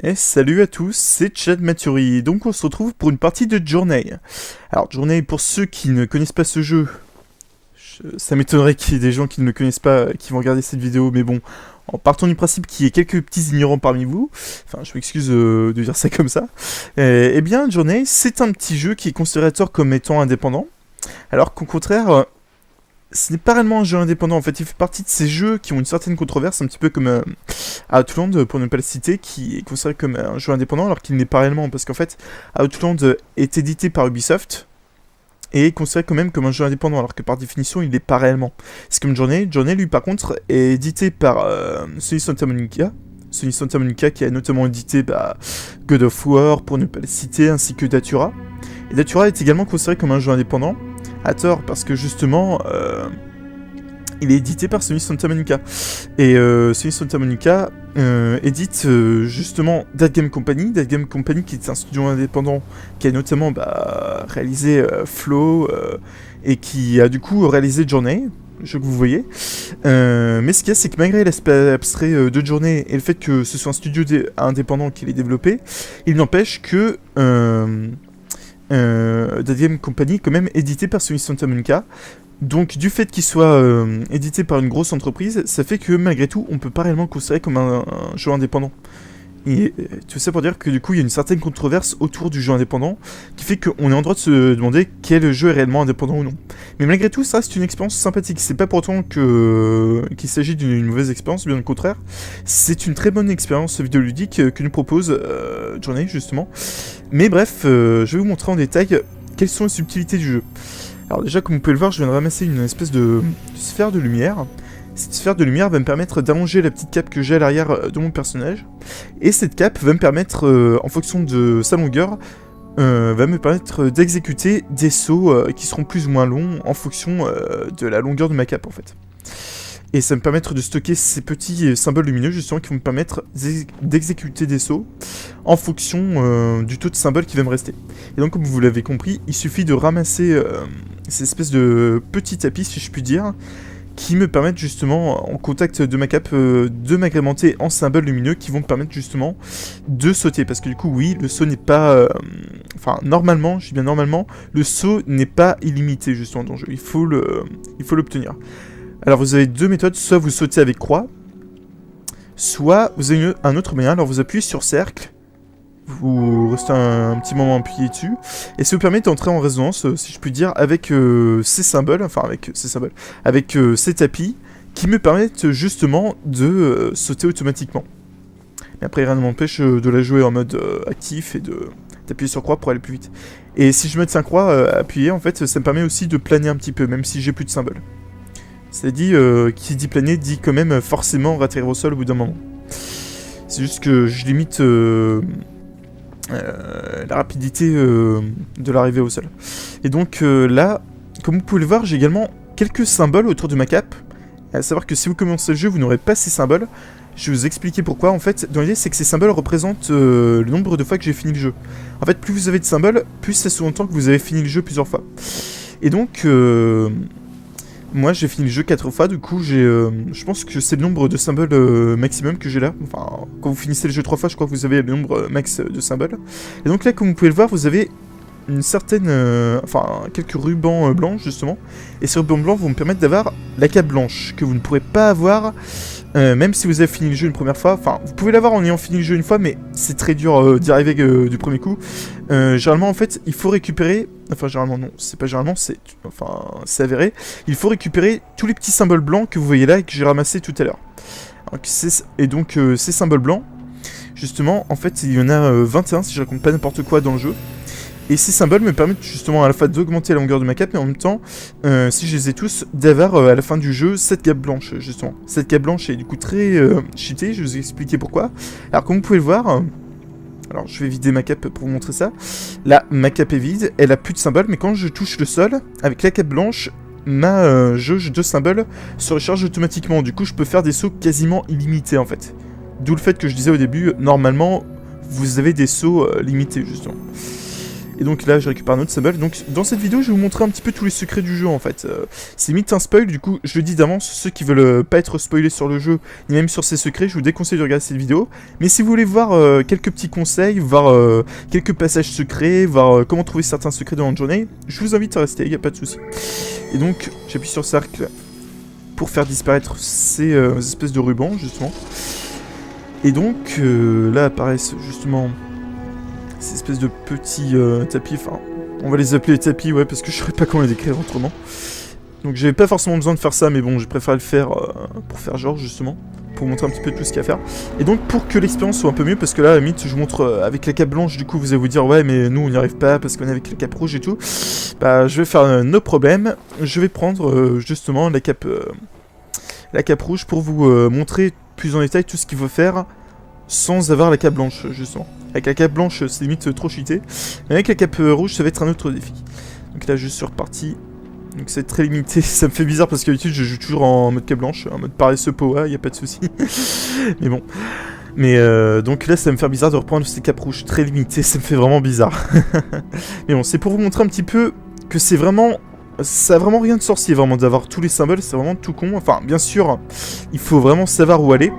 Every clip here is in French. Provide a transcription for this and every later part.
Et salut à tous, c'est Chad Maturi, donc on se retrouve pour une partie de Journey. Alors Journey, pour ceux qui ne connaissent pas ce jeu, ça m'étonnerait qu'il y ait des gens qui ne le connaissent pas, qui vont regarder cette vidéo, mais bon, en partant du principe qu'il y ait quelques petits ignorants parmi vous, enfin je m'excuse de dire ça comme ça, eh bien Journey, c'est un petit jeu qui est considéré à tort comme étant indépendant, alors qu'au contraire, ce n'est pas réellement un jeu indépendant, en fait il fait partie de ces jeux qui ont une certaine controverse, un petit peu comme Outland, pour ne pas le citer, qui est considéré comme un jeu indépendant alors qu'il n'est pas réellement, parce qu'en fait Outland est édité par Ubisoft et est considéré quand même comme un jeu indépendant alors que par définition il n'est pas réellement. C'est comme Journey lui par contre est édité par Sony Santa Monica qui a notamment édité God of War pour ne pas le citer, ainsi que Datura. Et Datura est également considéré comme un jeu indépendant, à tort, parce que justement, il est édité par Sony Santa Monica. Et Sony Santa Monica édite justement Dead Game Company. Dead Game Company qui est un studio indépendant qui a notamment réalisé Flow et qui a du coup réalisé Journey, jeu que vous voyez. Mais ce qu'il y a, c'est que malgré l'aspect abstrait de Journey et le fait que ce soit un studio indépendant qui l'ait développé, il n'empêche que Dead Game Company est quand même édité par Sony Santa Monica. Donc du fait qu'il soit édité par une grosse entreprise, ça fait que malgré tout, on peut pas réellement le considérer comme un jeu indépendant. Et tout ça pour dire que du coup, il y a une certaine controverse autour du jeu indépendant, qui fait qu'on est en droit de se demander quel jeu est réellement indépendant ou non. Mais malgré tout, ça reste une expérience sympathique. C'est pas pour autant qu'il s'agit d'une mauvaise expérience, bien au contraire. C'est une très bonne expérience vidéoludique que nous propose Journey, justement. Mais bref, je vais vous montrer en détail quelles sont les subtilités du jeu. Alors déjà, comme vous pouvez le voir, je viens de ramasser une espèce de sphère de lumière. Cette sphère de lumière va me permettre d'allonger la petite cape que j'ai à l'arrière de mon personnage. Et cette cape va me permettre, en fonction de sa longueur, va me permettre d'exécuter des sauts qui seront plus ou moins longs en fonction de la longueur de ma cape en fait. Et ça va me permettre de stocker ces petits symboles lumineux justement qui vont me permettre d'exécuter des sauts en fonction du taux de symboles qui va me rester. Et donc comme vous l'avez compris, il suffit de ramasser ces espèces de petits tapis si je puis dire, qui me permettent justement, en contact de ma cape, de m'agrémenter en symboles lumineux qui vont me permettre justement de sauter. Parce que du coup, oui, le saut n'est pas... Enfin, normalement, je dis bien normalement, le saut n'est pas illimité justement dans le jeu. Il faut l'obtenir. Alors vous avez deux méthodes, soit vous sautez avec croix, soit vous avez un autre moyen, alors vous appuyez sur cercle, vous restez un petit moment appuyé dessus, et ça vous permet d'entrer en résonance, si je puis dire, avec ces symboles, avec ces tapis, qui me permettent justement de sauter automatiquement. Mais après rien ne m'empêche de la jouer en mode actif et d'appuyer sur croix pour aller plus vite. Et si je mets 5 croix appuyées, en fait, ça me permet aussi de planer un petit peu, même si j'ai plus de symboles. C'est-à-dire, qui dit planer dit quand même forcément atterrir au sol au bout d'un moment. C'est juste que je limite la rapidité de l'arrivée au sol. Et donc là, comme vous pouvez le voir, j'ai également quelques symboles autour de ma cape. À savoir que si vous commencez le jeu, vous n'aurez pas ces symboles. Je vais vous expliquer pourquoi. En fait, dans l'idée, c'est que ces symboles représentent le nombre de fois que j'ai fini le jeu. En fait, plus vous avez de symboles, plus ça sous-entend que vous avez fini le jeu plusieurs fois. Et donc... moi j'ai fini le jeu 4 fois, du coup je pense que c'est le nombre de symboles maximum que j'ai là. Enfin, quand vous finissez le jeu 3 fois, je crois que vous avez le nombre max de symboles. Et donc là, comme vous pouvez le voir, vous avez une certaine... quelques rubans blancs justement. Et ces rubans blancs vont me permettre d'avoir la cape blanche, que vous ne pourrez pas avoir même si vous avez fini le jeu une première fois. Enfin, vous pouvez l'avoir en ayant fini le jeu une fois, mais c'est très dur d'y arriver du premier coup. Généralement, en fait, il faut récupérer... Enfin, généralement, non, c'est pas généralement, c'est avéré. Il faut récupérer tous les petits symboles blancs que vous voyez là et que j'ai ramassés tout à l'heure. Et donc, ces symboles blancs, justement, en fait, il y en a 21, si je raconte pas n'importe quoi dans le jeu. Et ces symboles me permettent justement à la fois d'augmenter la longueur de ma cape, et en même temps, si je les ai tous, d'avoir à la fin du jeu cette cape blanche, justement. Cette cape blanche est du coup très cheatée, je vais vous expliquer pourquoi. Alors, comme vous pouvez le voir... Alors je vais vider ma cape pour vous montrer ça. Là, ma cape est vide, elle a plus de symboles, mais quand je touche le sol, avec la cape blanche, ma jauge de symboles se recharge automatiquement. Du coup, je peux faire des sauts quasiment illimités en fait. D'où le fait que je disais au début, normalement, vous avez des sauts limités justement. Et donc là, je récupère un autre symbole. Donc dans cette vidéo, je vais vous montrer un petit peu tous les secrets du jeu en fait. C'est limite un spoil, du coup, je le dis d'avance, ceux qui veulent pas être spoilés sur le jeu, ni même sur ses secrets, je vous déconseille de regarder cette vidéo. Mais si vous voulez voir quelques petits conseils, voir quelques passages secrets, voir comment trouver certains secrets dans la journée, je vous invite à rester, il n'y a pas de souci. Et donc, j'appuie sur cercle pour faire disparaître ces espèces de rubans, justement. Et donc, là apparaissent justement ces espèces de petits tapis, enfin, on va les appeler les tapis, ouais, parce que je ne saurais pas comment les décrire autrement. Donc j'avais pas forcément besoin de faire ça, mais bon, je préfère le faire pour faire genre, justement, pour vous montrer un petit peu tout ce qu'il y a à faire. Et donc, pour que l'expérience soit un peu mieux, parce que là, à la limite, je vous montre avec la cape blanche, du coup, vous allez vous dire, ouais, mais nous, on n'y arrive pas, parce qu'on est avec la cape rouge et tout. Bah, je vais faire nos problèmes, je vais prendre, justement, la cape rouge pour vous montrer plus en détail tout ce qu'il faut faire, sans avoir la cape blanche, justement. Avec la cape blanche, c'est limite trop cheaté. Mais avec la cape rouge, ça va être un autre défi. Donc là, je suis reparti. Donc c'est très limité. Ça me fait bizarre parce qu'habitude, je joue toujours en mode cape blanche, en mode paresseux poa, y a pas de souci. Mais bon. Mais donc là, ça va me faire bizarre de reprendre ces capes rouges très limitées. Ça me fait vraiment bizarre. Mais bon, c'est pour vous montrer un petit peu que c'est vraiment... Ça a vraiment rien de sorcier, vraiment, d'avoir tous les symboles, c'est vraiment tout con. Enfin, bien sûr, il faut vraiment savoir où aller.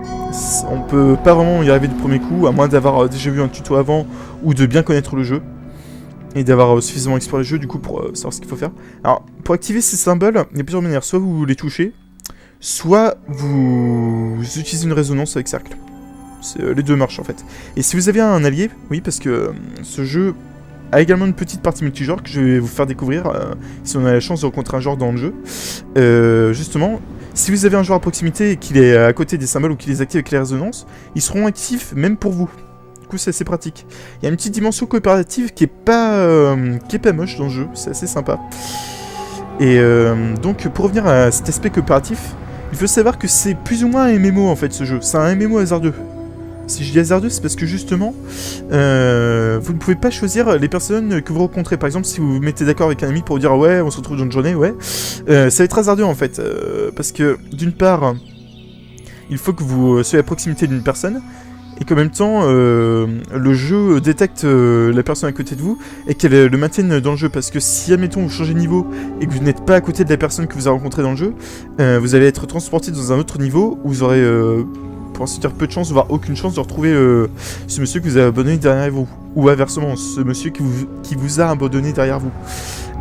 On peut pas vraiment y arriver du premier coup, à moins d'avoir déjà vu un tuto avant, ou de bien connaître le jeu. Et d'avoir suffisamment exploré le jeu, du coup, pour savoir ce qu'il faut faire. Alors, pour activer ces symboles, il y a plusieurs manières. Soit vous les touchez, soit vous utilisez une résonance avec cercle. Les deux marchent, en fait. Et si vous avez un allié, oui, parce que ce jeu... a également une petite partie multijoueur que je vais vous faire découvrir si on a la chance de rencontrer un joueur dans le jeu. Justement, si vous avez un joueur à proximité et qu'il est à côté des symboles ou qu'il les active avec les résonances, ils seront actifs même pour vous. Du coup, c'est assez pratique. Il y a une petite dimension coopérative qui est pas moche dans le jeu, c'est assez sympa. Et donc, pour revenir à cet aspect coopératif, il faut savoir que c'est plus ou moins un MMO en fait ce jeu. C'est un MMO hasardeux. Si je dis hasardeux, c'est parce que justement, vous ne pouvez pas choisir les personnes que vous rencontrez. Par exemple, si vous vous mettez d'accord avec un ami pour dire ouais, on se retrouve dans une journée, ouais, ça va être hasardeux en fait. Parce que d'une part, il faut que vous soyez à proximité d'une personne, et qu'en même temps, le jeu détecte la personne à côté de vous, et qu'elle le maintienne dans le jeu. Parce que si, admettons, vous changez de niveau, et que vous n'êtes pas à côté de la personne que vous avez rencontrée dans le jeu, vous allez être transporté dans un autre niveau, où vous aurez... pour ainsi dire peu de chance, voire aucune chance de retrouver ce monsieur que vous avez abandonné derrière vous. Ou inversement, ce monsieur qui vous a abandonné derrière vous.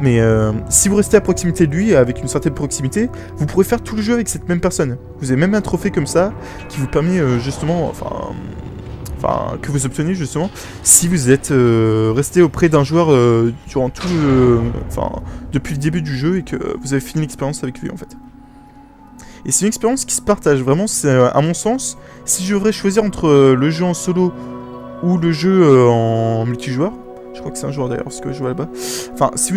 Mais si vous restez à proximité de lui, avec une certaine proximité, vous pourrez faire tout le jeu avec cette même personne. Vous avez même un trophée comme ça, qui vous permet justement, que vous obtenez justement, si vous êtes resté auprès d'un joueur durant tout depuis le début du jeu, et que vous avez fini l'expérience avec lui en fait. Et c'est une expérience qui se partage, vraiment, c'est à mon sens, si je devrais choisir entre le jeu en solo ou le jeu en multijoueur, je crois que c'est un joueur d'ailleurs, ce que je vois là-bas, enfin, si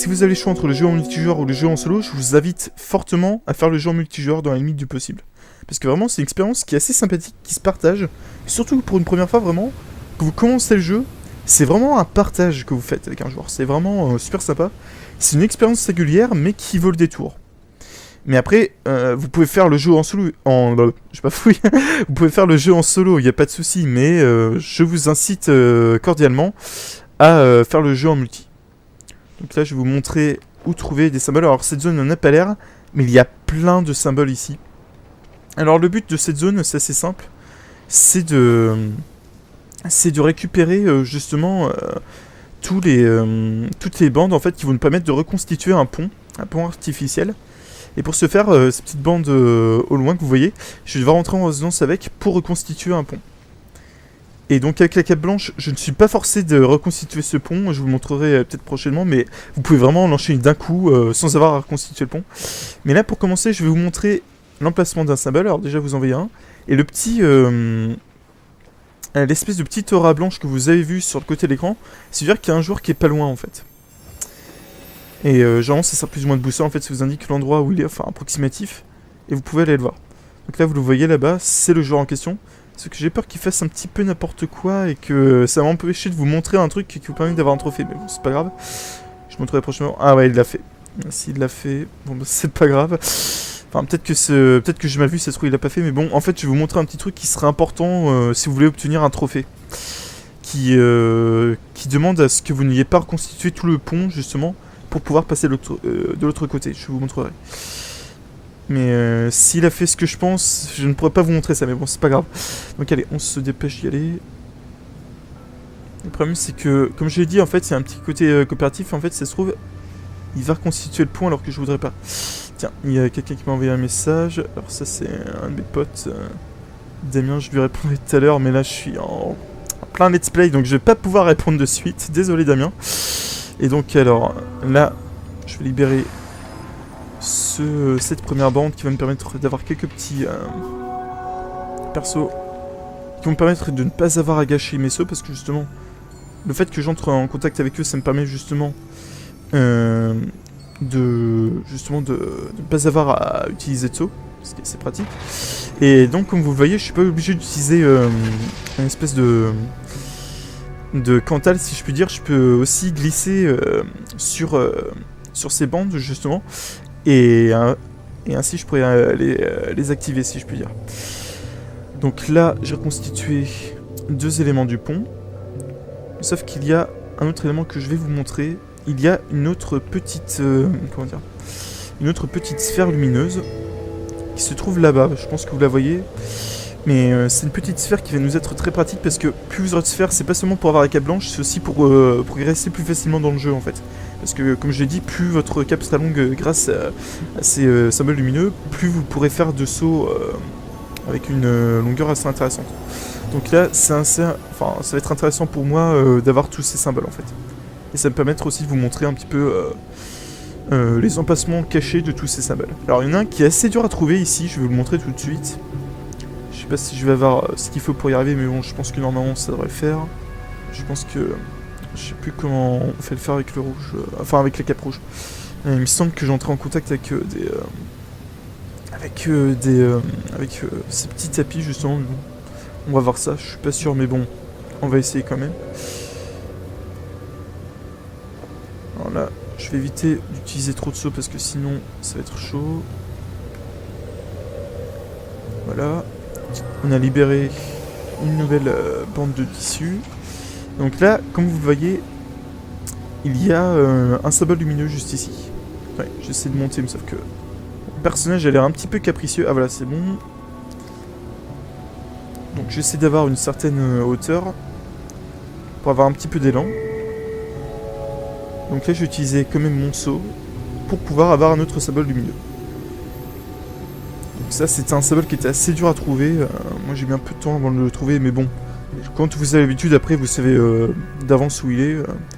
vous avez le choix entre le jeu en multijoueur ou le jeu en solo, je vous invite fortement à faire le jeu en multijoueur dans la limite du possible. Parce que vraiment, c'est une expérience qui est assez sympathique, qui se partage, surtout pour une première fois, vraiment, que vous commencez le jeu, c'est vraiment un partage que vous faites avec un joueur, c'est vraiment super sympa, c'est une expérience singulière, mais qui vaut le détour. Mais après, vous pouvez faire le jeu en solo, vous pouvez faire le jeu en solo, il n'y a pas de souci, mais je vous incite cordialement à faire le jeu en multi. Donc là, je vais vous montrer où trouver des symboles. Alors cette zone n'en a pas l'air, mais il y a plein de symboles ici. Alors le but de cette zone, c'est assez simple, c'est de récupérer justement toutes les bandes en fait qui vont nous permettre de reconstituer un pont artificiel. Et pour ce faire, cette petite bande au loin que vous voyez, je vais devoir rentrer en résonance avec pour reconstituer un pont. Et donc avec la cape blanche, je ne suis pas forcé de reconstituer ce pont, je vous le montrerai peut-être prochainement, mais vous pouvez vraiment l'enchaîner d'un coup sans avoir à reconstituer le pont. Mais là pour commencer, je vais vous montrer l'emplacement d'un symbole, alors déjà vous en voyez un, et le petit... l'espèce de petite aura blanche que vous avez vu sur le côté de l'écran, c'est-à-dire qu'il y a un joueur qui est pas loin en fait. Et généralement ça sert plus ou moins de booster en fait, ça vous indique l'endroit où il est, enfin approximatif, et vous pouvez aller le voir. Donc là vous le voyez là-bas, c'est le joueur en question. Sauf que j'ai peur qu'il fasse un petit peu n'importe quoi et que ça va m'empêcher de vous montrer un truc qui vous permet d'avoir un trophée. Mais bon, c'est pas grave. Je vous montrerai prochainement. Ah ouais, il l'a fait. S'il l'a fait, bon bah c'est pas grave. Enfin, peut-être que j'ai mal vu, ça se trouve il l'a pas fait. Mais bon, en fait, je vais vous montrer un petit truc qui serait important si vous voulez obtenir un trophée. qui demande à ce que vous n'ayez pas reconstitué tout le pont, justement, pour pouvoir passer de l'autre côté. Je vous montrerai. Mais s'il a fait ce que je pense, je ne pourrais pas vous montrer ça, mais bon, c'est pas grave. Donc allez, on se dépêche d'y aller. Le problème, c'est que, comme je l'ai dit, en fait, c'est un petit côté coopératif. En fait, ça se trouve, il va reconstituer le pont alors que je voudrais pas. Tiens, il y a quelqu'un qui m'a envoyé un message. Alors ça, c'est un de mes potes. Damien, je lui répondrai tout à l'heure, mais là, je suis en plein let's play, donc je vais pas pouvoir répondre de suite. Désolé, Damien. Et donc, alors, là, je vais libérer cette première bande qui va me permettre d'avoir quelques petits persos qui vont me permettre de ne pas avoir à gâcher mes sauts, parce que justement, le fait que j'entre en contact avec eux, ça me permet justement de ne pas avoir à utiliser de saut, ce qui est assez pratique. Et donc, comme vous le voyez, je suis pas obligé d'utiliser une espèce de Cantal, si je puis dire. Je peux aussi glisser sur ces bandes, justement, et ainsi je pourrais les activer, si je puis dire. Donc là, j'ai reconstitué 2 éléments du pont, sauf qu'il y a un autre élément que je vais vous montrer. Il y a une autre petite une autre petite sphère lumineuse qui se trouve là-bas. Je pense que vous la voyez. Mais c'est une petite sphère qui va nous être très pratique, parce que plus vous aurez de sphères, c'est pas seulement pour avoir la cape blanche, c'est aussi pour y rester plus facilement dans le jeu, en fait. Parce que, comme je l'ai dit, plus votre cape sera longue grâce à ces symboles lumineux, plus vous pourrez faire de sauts avec une longueur assez intéressante. Donc là, ça va être intéressant pour moi d'avoir tous ces symboles, en fait. Et ça va me permettre aussi de vous montrer un petit peu les emplacements cachés de tous ces symboles. Alors, il y en a un qui est assez dur à trouver ici, je vais vous le montrer tout de suite. Je sais pas si je vais avoir ce qu'il faut pour y arriver, mais bon, je pense que normalement ça devrait le faire. Je pense que... Je sais plus comment on fait le faire avec le rouge, enfin avec les capes rouges. Il me semble que j'entrais en contact avec ces petits tapis, justement. On va voir ça, je suis pas sûr, mais bon, on va essayer quand même. Alors là, je vais éviter d'utiliser trop de sauts parce que sinon ça va être chaud. Voilà. On a libéré une nouvelle bande de tissu. Donc là, comme vous le voyez, il y a un symbole lumineux juste ici. Ouais, j'essaie de monter, mais sauf que le personnage a l'air un petit peu capricieux. Ah voilà, c'est bon. Donc j'essaie d'avoir une certaine hauteur pour avoir un petit peu d'élan. Donc là, je vais utiliser quand même mon saut pour pouvoir avoir un autre symbole lumineux. Donc ça, c'était un symbole qui était assez dur à trouver. Moi, j'ai mis un peu de temps avant de le trouver, mais bon. Quand vous avez l'habitude, après, vous savez d'avance où il est.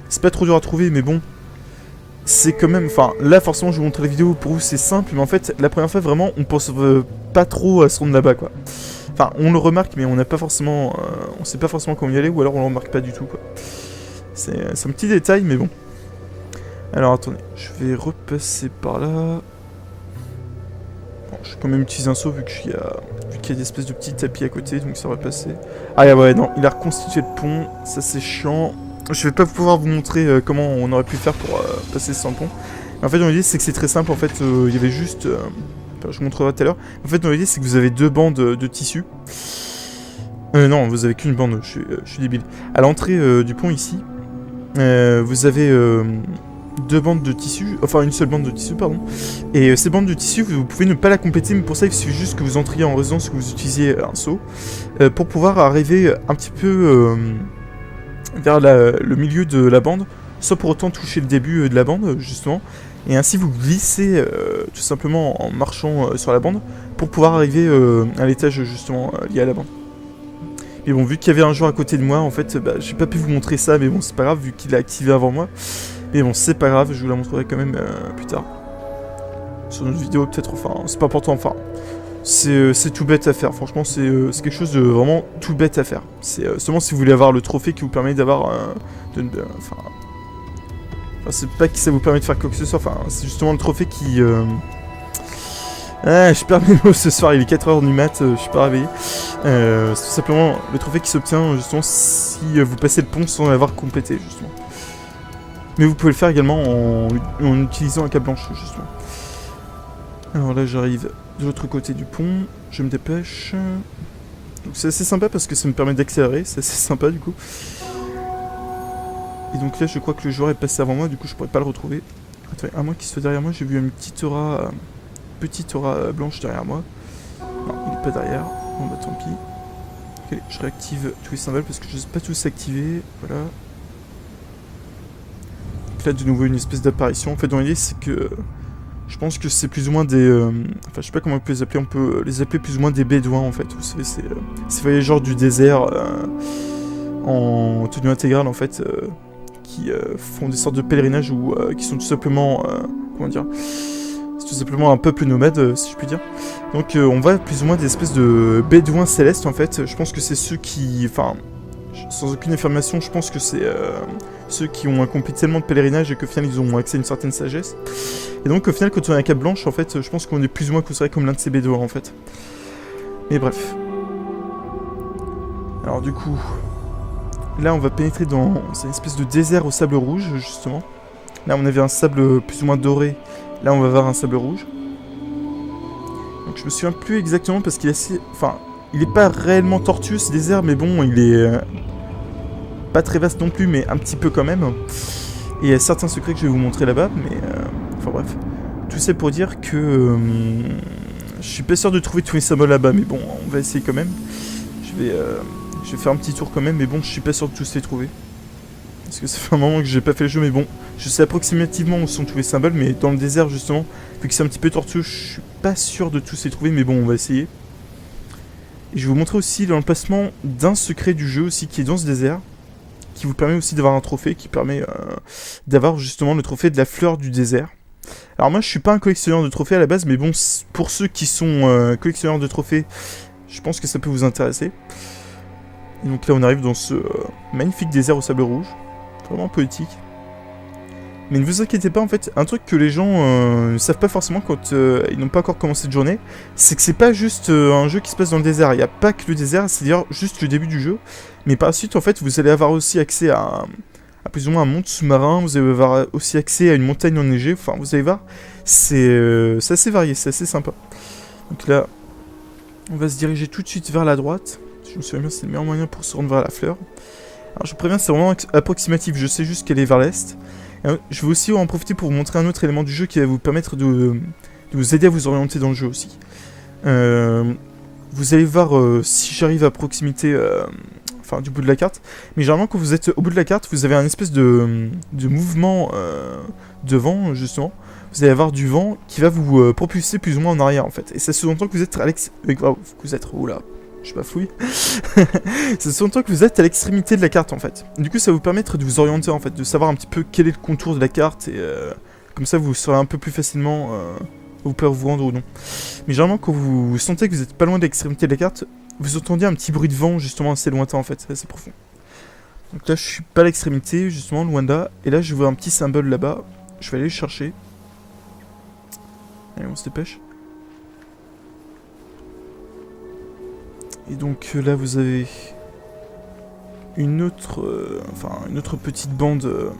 C'est pas trop dur à trouver, mais bon. C'est quand même... Enfin, là, forcément, je vous montre la vidéo. Pour vous, c'est simple, mais en fait, la première fois, vraiment, on pense pas trop à se rendre là-bas, quoi. Enfin, on le remarque, mais on n'a pas forcément... on sait pas forcément comment y aller, ou alors on le remarque pas du tout, quoi. C'est un petit détail, mais bon. Alors, attendez. Je vais repasser par là. Bon, je vais quand même utiliser un saut, vu qu'il y a des espèces de petits tapis à côté, donc ça va passer. Ah ouais, non, il a reconstitué le pont, ça c'est chiant. Je vais pas pouvoir vous montrer comment on aurait pu faire pour passer sans le pont. En fait, mon idée c'est que c'est très simple, en fait, il y avait juste... Enfin, je vous montrerai tout à l'heure. En fait, mon idée c'est que vous avez 2 bandes de tissu. Non, vous avez qu'une bande, je suis débile. À l'entrée du pont ici, vous avez... 2 bandes de tissu, enfin une seule bande de tissu, pardon. Et ces bandes de tissu, vous pouvez ne pas la compléter, mais pour ça il suffit juste que vous entriez en résidence, que vous utilisiez un saut, pour pouvoir arriver un petit peu vers le milieu de la bande, sans pour autant toucher le début de la bande, justement. Et ainsi vous glissez tout simplement en marchant sur la bande, pour pouvoir arriver à l'étage justement lié à la bande. Et bon, vu qu'il y avait un joueur à côté de moi, en fait, bah, j'ai pas pu vous montrer ça, mais bon, c'est pas grave, vu qu'il l'a activé avant moi. Mais bon, c'est pas grave, je vous la montrerai quand même plus tard. Sur notre vidéo, peut-être, enfin, c'est pas important, enfin... C'est tout bête à faire, franchement, c'est quelque chose de vraiment tout bête à faire. C'est seulement si vous voulez avoir le trophée qui vous permet d'avoir... Enfin, c'est pas que ça vous permet de faire quoi que ce soit, enfin, c'est justement le trophée qui... Ah, je perds mes mots ce soir, il est 4h du mat, je suis pas réveillé. C'est tout simplement le trophée qui s'obtient, justement, si vous passez le pont sans l'avoir complété, justement. Mais vous pouvez le faire également en utilisant un câble blanche, justement. Alors là, j'arrive de l'autre côté du pont, je me dépêche. Donc c'est assez sympa parce que ça me permet d'accélérer, c'est assez sympa du coup. Et donc là, je crois que le joueur est passé avant moi, du coup, je pourrais pas le retrouver. Attendez, à moins qu'il soit derrière moi, j'ai vu une petite aura blanche derrière moi. Non, il est pas derrière. Bon bah tant pis. Ok, je réactive tous les symboles parce que je sais pas tous activer. Voilà. Donc là, de nouveau, une espèce d'apparition. En fait, dans l'idée, c'est que je pense que c'est plus ou moins des... enfin, je sais pas comment on peut les appeler. On peut les appeler plus ou moins des bédouins, en fait. Vous savez, c'est ces voyageurs du désert en tenue intégrale, en fait, qui font des sortes de pèlerinages ou qui sont tout simplement... comment dire, c'est tout simplement un peuple nomade, si je puis dire. Donc on voit plus ou moins des espèces de bédouins célestes, en fait. Je pense que c'est ceux qui... Enfin, sans aucune affirmation, je pense que c'est ceux qui ont accompli tellement de pèlerinages et qu'au final ils ont accès à une certaine sagesse. Et donc au final, quand on a la cape blanche, en fait, je pense qu'on est plus ou moins considéré comme l'un de ces bédouins, en fait. Mais bref. Alors du coup... Là, on va pénétrer dans une espèce de désert au sable rouge, justement. Là, on avait un sable plus ou moins doré. Là, on va avoir un sable rouge. Donc, je me souviens plus exactement parce qu'il est assez... Enfin, il est pas réellement tortueux, ce désert, mais bon, il est... pas très vaste non plus, mais un petit peu quand même. Et il y a certains secrets que je vais vous montrer là-bas, mais... Enfin, bref. Tout ça pour dire que... je suis pas sûr de trouver tous les symboles là-bas, mais bon, on va essayer quand même. Je vais faire un petit tour quand même, mais bon, je suis pas sûr de tous les trouver. Parce que ça fait un moment que j'ai pas fait le jeu, mais bon, je sais approximativement où sont tous les symboles, mais dans le désert, justement, vu que c'est un petit peu tortueux, je suis pas sûr de tous les trouver, mais bon, on va essayer. Et je vais vous montrer aussi l'emplacement d'un secret du jeu aussi, qui est dans ce désert, qui vous permet aussi d'avoir un trophée, qui permet d'avoir justement le trophée de la fleur du désert. Alors moi, je suis pas un collectionneur de trophées à la base, mais bon, pour ceux qui sont collectionneurs de trophées, je pense que ça peut vous intéresser. Et donc là, on arrive dans ce magnifique désert au sable rouge. Vraiment poétique. Mais ne vous inquiétez pas, en fait, un truc que les gens ne savent pas forcément quand ils n'ont pas encore commencé de journée, c'est que c'est pas juste un jeu qui se passe dans le désert. Il n'y a pas que le désert, c'est d'ailleurs juste le début du jeu. Mais par la suite, en fait, vous allez avoir aussi accès à plus ou moins un monde sous-marin. Vous allez avoir aussi accès à une montagne enneigée. Enfin, vous allez voir, c'est assez varié, c'est assez sympa. Donc là, on va se diriger tout de suite vers la droite. Je me souviens bien, c'est le meilleur moyen pour se rendre vers la fleur. Alors je vous préviens, c'est vraiment approximatif, je sais juste qu'elle est vers l'est. Je vais aussi en profiter pour vous montrer un autre élément du jeu qui va vous permettre de vous aider à vous orienter dans le jeu aussi. Vous allez voir si j'arrive à proximité enfin, du bout de la carte. Mais généralement quand vous êtes au bout de la carte, vous avez un espèce de mouvement de vent justement. Vous allez avoir du vent qui va vous propulser plus ou moins en arrière en fait. Et ça sous-entend que vous êtes oula, je bafouille. Ça sous-entend que vous êtes à l'extrémité de la carte en fait. Du coup ça va vous permettre de vous orienter en fait, de savoir un petit peu quel est le contour de la carte et comme ça vous saurez un peu plus facilement où vous pouvez vous rendre ou non. Mais généralement quand vous sentez que vous êtes pas loin de l'extrémité de la carte, vous entendez un petit bruit de vent justement assez lointain en fait, assez profond. Donc là je suis pas à l'extrémité justement, loin de là, et là je vois un petit symbole là-bas, je vais aller le chercher. Allez on se dépêche. Et donc là vous avez une autre petite bande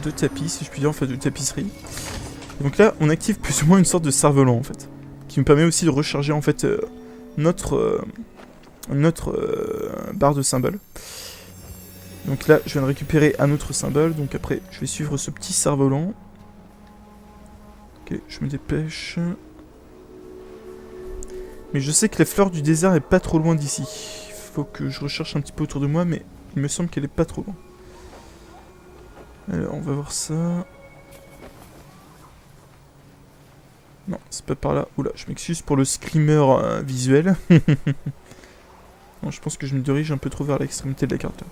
de tapis, si je puis dire, enfin de tapisserie. Et donc là on active plus ou moins une sorte de cerf-volant en fait, qui me permet aussi de recharger en fait notre barre de symboles. Donc là je viens de récupérer un autre symbole, donc après je vais suivre ce petit cerf-volant. Ok, je me dépêche. Mais je sais que la fleur du désert est pas trop loin d'ici. Faut que je recherche un petit peu autour de moi, mais il me semble qu'elle est pas trop loin. Alors, on va voir ça. Non, c'est pas par là. Oula, je m'excuse pour le screamer visuel. Non, je pense que je me dirige un peu trop vers l'extrémité de la carte.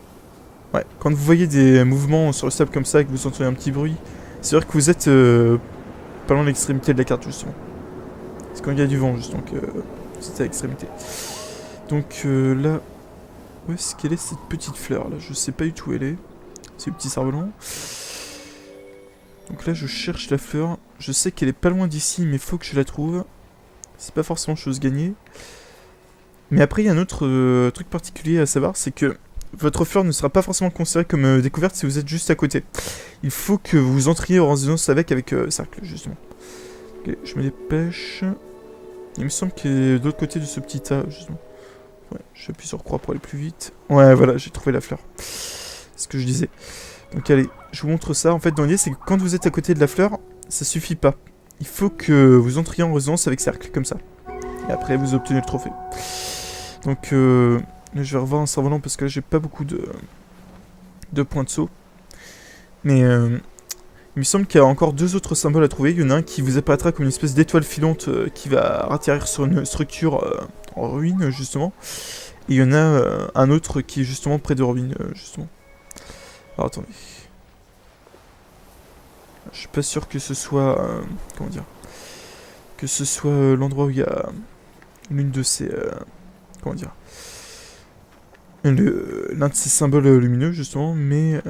Ouais, quand vous voyez des mouvements sur le sable comme ça et que vous entendez un petit bruit, c'est vrai que vous êtes pas loin de l'extrémité de la carte, justement. C'est quand il y a du vent, justement, que vous êtes à l'extrémité. Donc là, où est-ce qu'elle est cette petite fleur là? Je sais pas du tout où elle est. C'est le petit cerf-volant. Donc là, je cherche la fleur. Je sais qu'elle est pas loin d'ici, mais faut que je la trouve. C'est pas forcément chose gagnée. Mais après, il y a un autre truc particulier à savoir, c'est que votre fleur ne sera pas forcément considérée comme découverte si vous êtes juste à côté. Il faut que vous entriez en résonance avec cercle, justement. Ok, je me dépêche. Il me semble qu'il est de l'autre côté de ce petit tas, justement. Ouais, j'appuie sur croix pour aller plus vite. Ouais, voilà, j'ai trouvé la fleur. ce que je disais. Donc allez, je vous montre ça. En fait, dans l'idée, c'est que quand vous êtes à côté de la fleur, ça suffit pas. Il faut que vous entriez en résonance avec cercle, comme ça. Et après, vous obtenez le trophée. Donc, je vais revoir un cerf-volant parce que là, j'ai pas beaucoup de points de saut. Mais il me semble qu'il y a encore 2 autres symboles à trouver. Il y en a un qui vous apparaîtra comme une espèce d'étoile filante qui va atterrir sur une structure en ruine, justement. Et il y en a un autre qui est justement près de ruine, justement. Alors, attendez. Je suis pas sûr que ce soit... comment dire, que ce soit l'endroit où il y a l'une de ces... comment dire, l'un de ces symboles lumineux, justement, mais...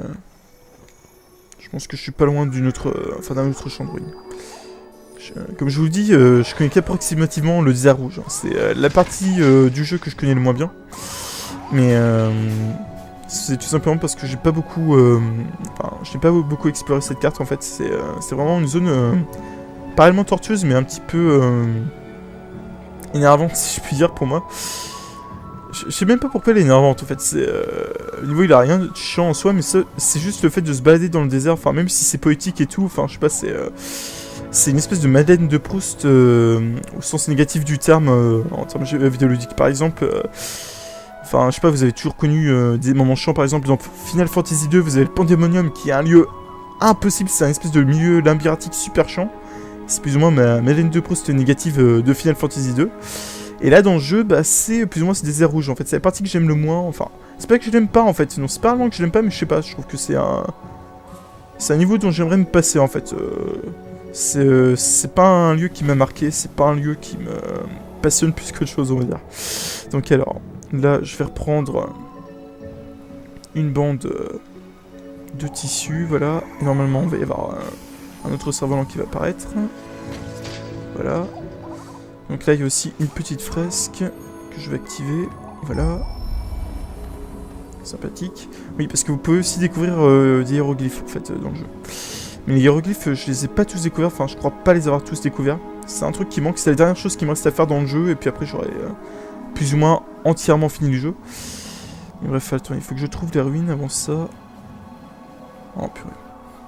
je pense que je suis pas loin d'une autre... enfin, d'un autre champ de ruine. Comme je vous le dis, je connais qu'approximativement le désert rouge. Hein. C'est la partie du jeu que je connais le moins bien. Mais... c'est tout simplement parce que j'ai pas beaucoup... enfin, je n'ai pas beaucoup exploré cette carte, en fait. C'est vraiment une zone... pas réellement tortueuse, mais un petit peu... énervante, si je puis dire, pour moi. Je sais même pas pourquoi elle est énervante, en fait. Au niveau, il a rien de chiant en soi, mais c'est juste le fait de se balader dans le désert. Enfin, même si c'est poétique et tout, enfin, je sais pas, c'est une espèce de Madeleine de Proust au sens négatif du terme, en termes vidéoludiques. Par exemple... enfin, je sais pas, vous avez toujours connu des moments chiants, par exemple, dans Final Fantasy 2, vous avez le Pandemonium, qui est un lieu impossible, c'est un espèce de milieu labyrinthique super chiant. C'est plus ou moins ma Madeleine de Proust négative de Final Fantasy 2. Et là, dans le jeu, bah, c'est plus ou moins ce désert rouge, en fait. C'est la partie que j'aime le moins, enfin... C'est pas que je l'aime pas, en fait. Non, c'est pas vraiment que je l'aime pas, mais je sais pas, je trouve que c'est un niveau dont j'aimerais me passer, en fait. C'est pas un lieu qui m'a marqué, c'est pas un lieu qui me passionne plus qu'autre chose, on va dire. Donc alors, là, je vais reprendre une bande de tissu, voilà. Et normalement, il va y avoir un autre cerf-volant qui va apparaître. Voilà. Donc là, il y a aussi une petite fresque que je vais activer. Voilà. Sympathique. Oui, parce que vous pouvez aussi découvrir des hiéroglyphes, en fait, dans le jeu. Mais les hiéroglyphes, je les ai pas tous découverts. Enfin, je crois pas les avoir tous découverts. C'est un truc qui manque. C'est la dernière chose qui me reste à faire dans le jeu. Et puis après, j'aurai plus ou moins entièrement fini le jeu. Mais bref, attends, il faut que je trouve les ruines avant ça. Oh, purée.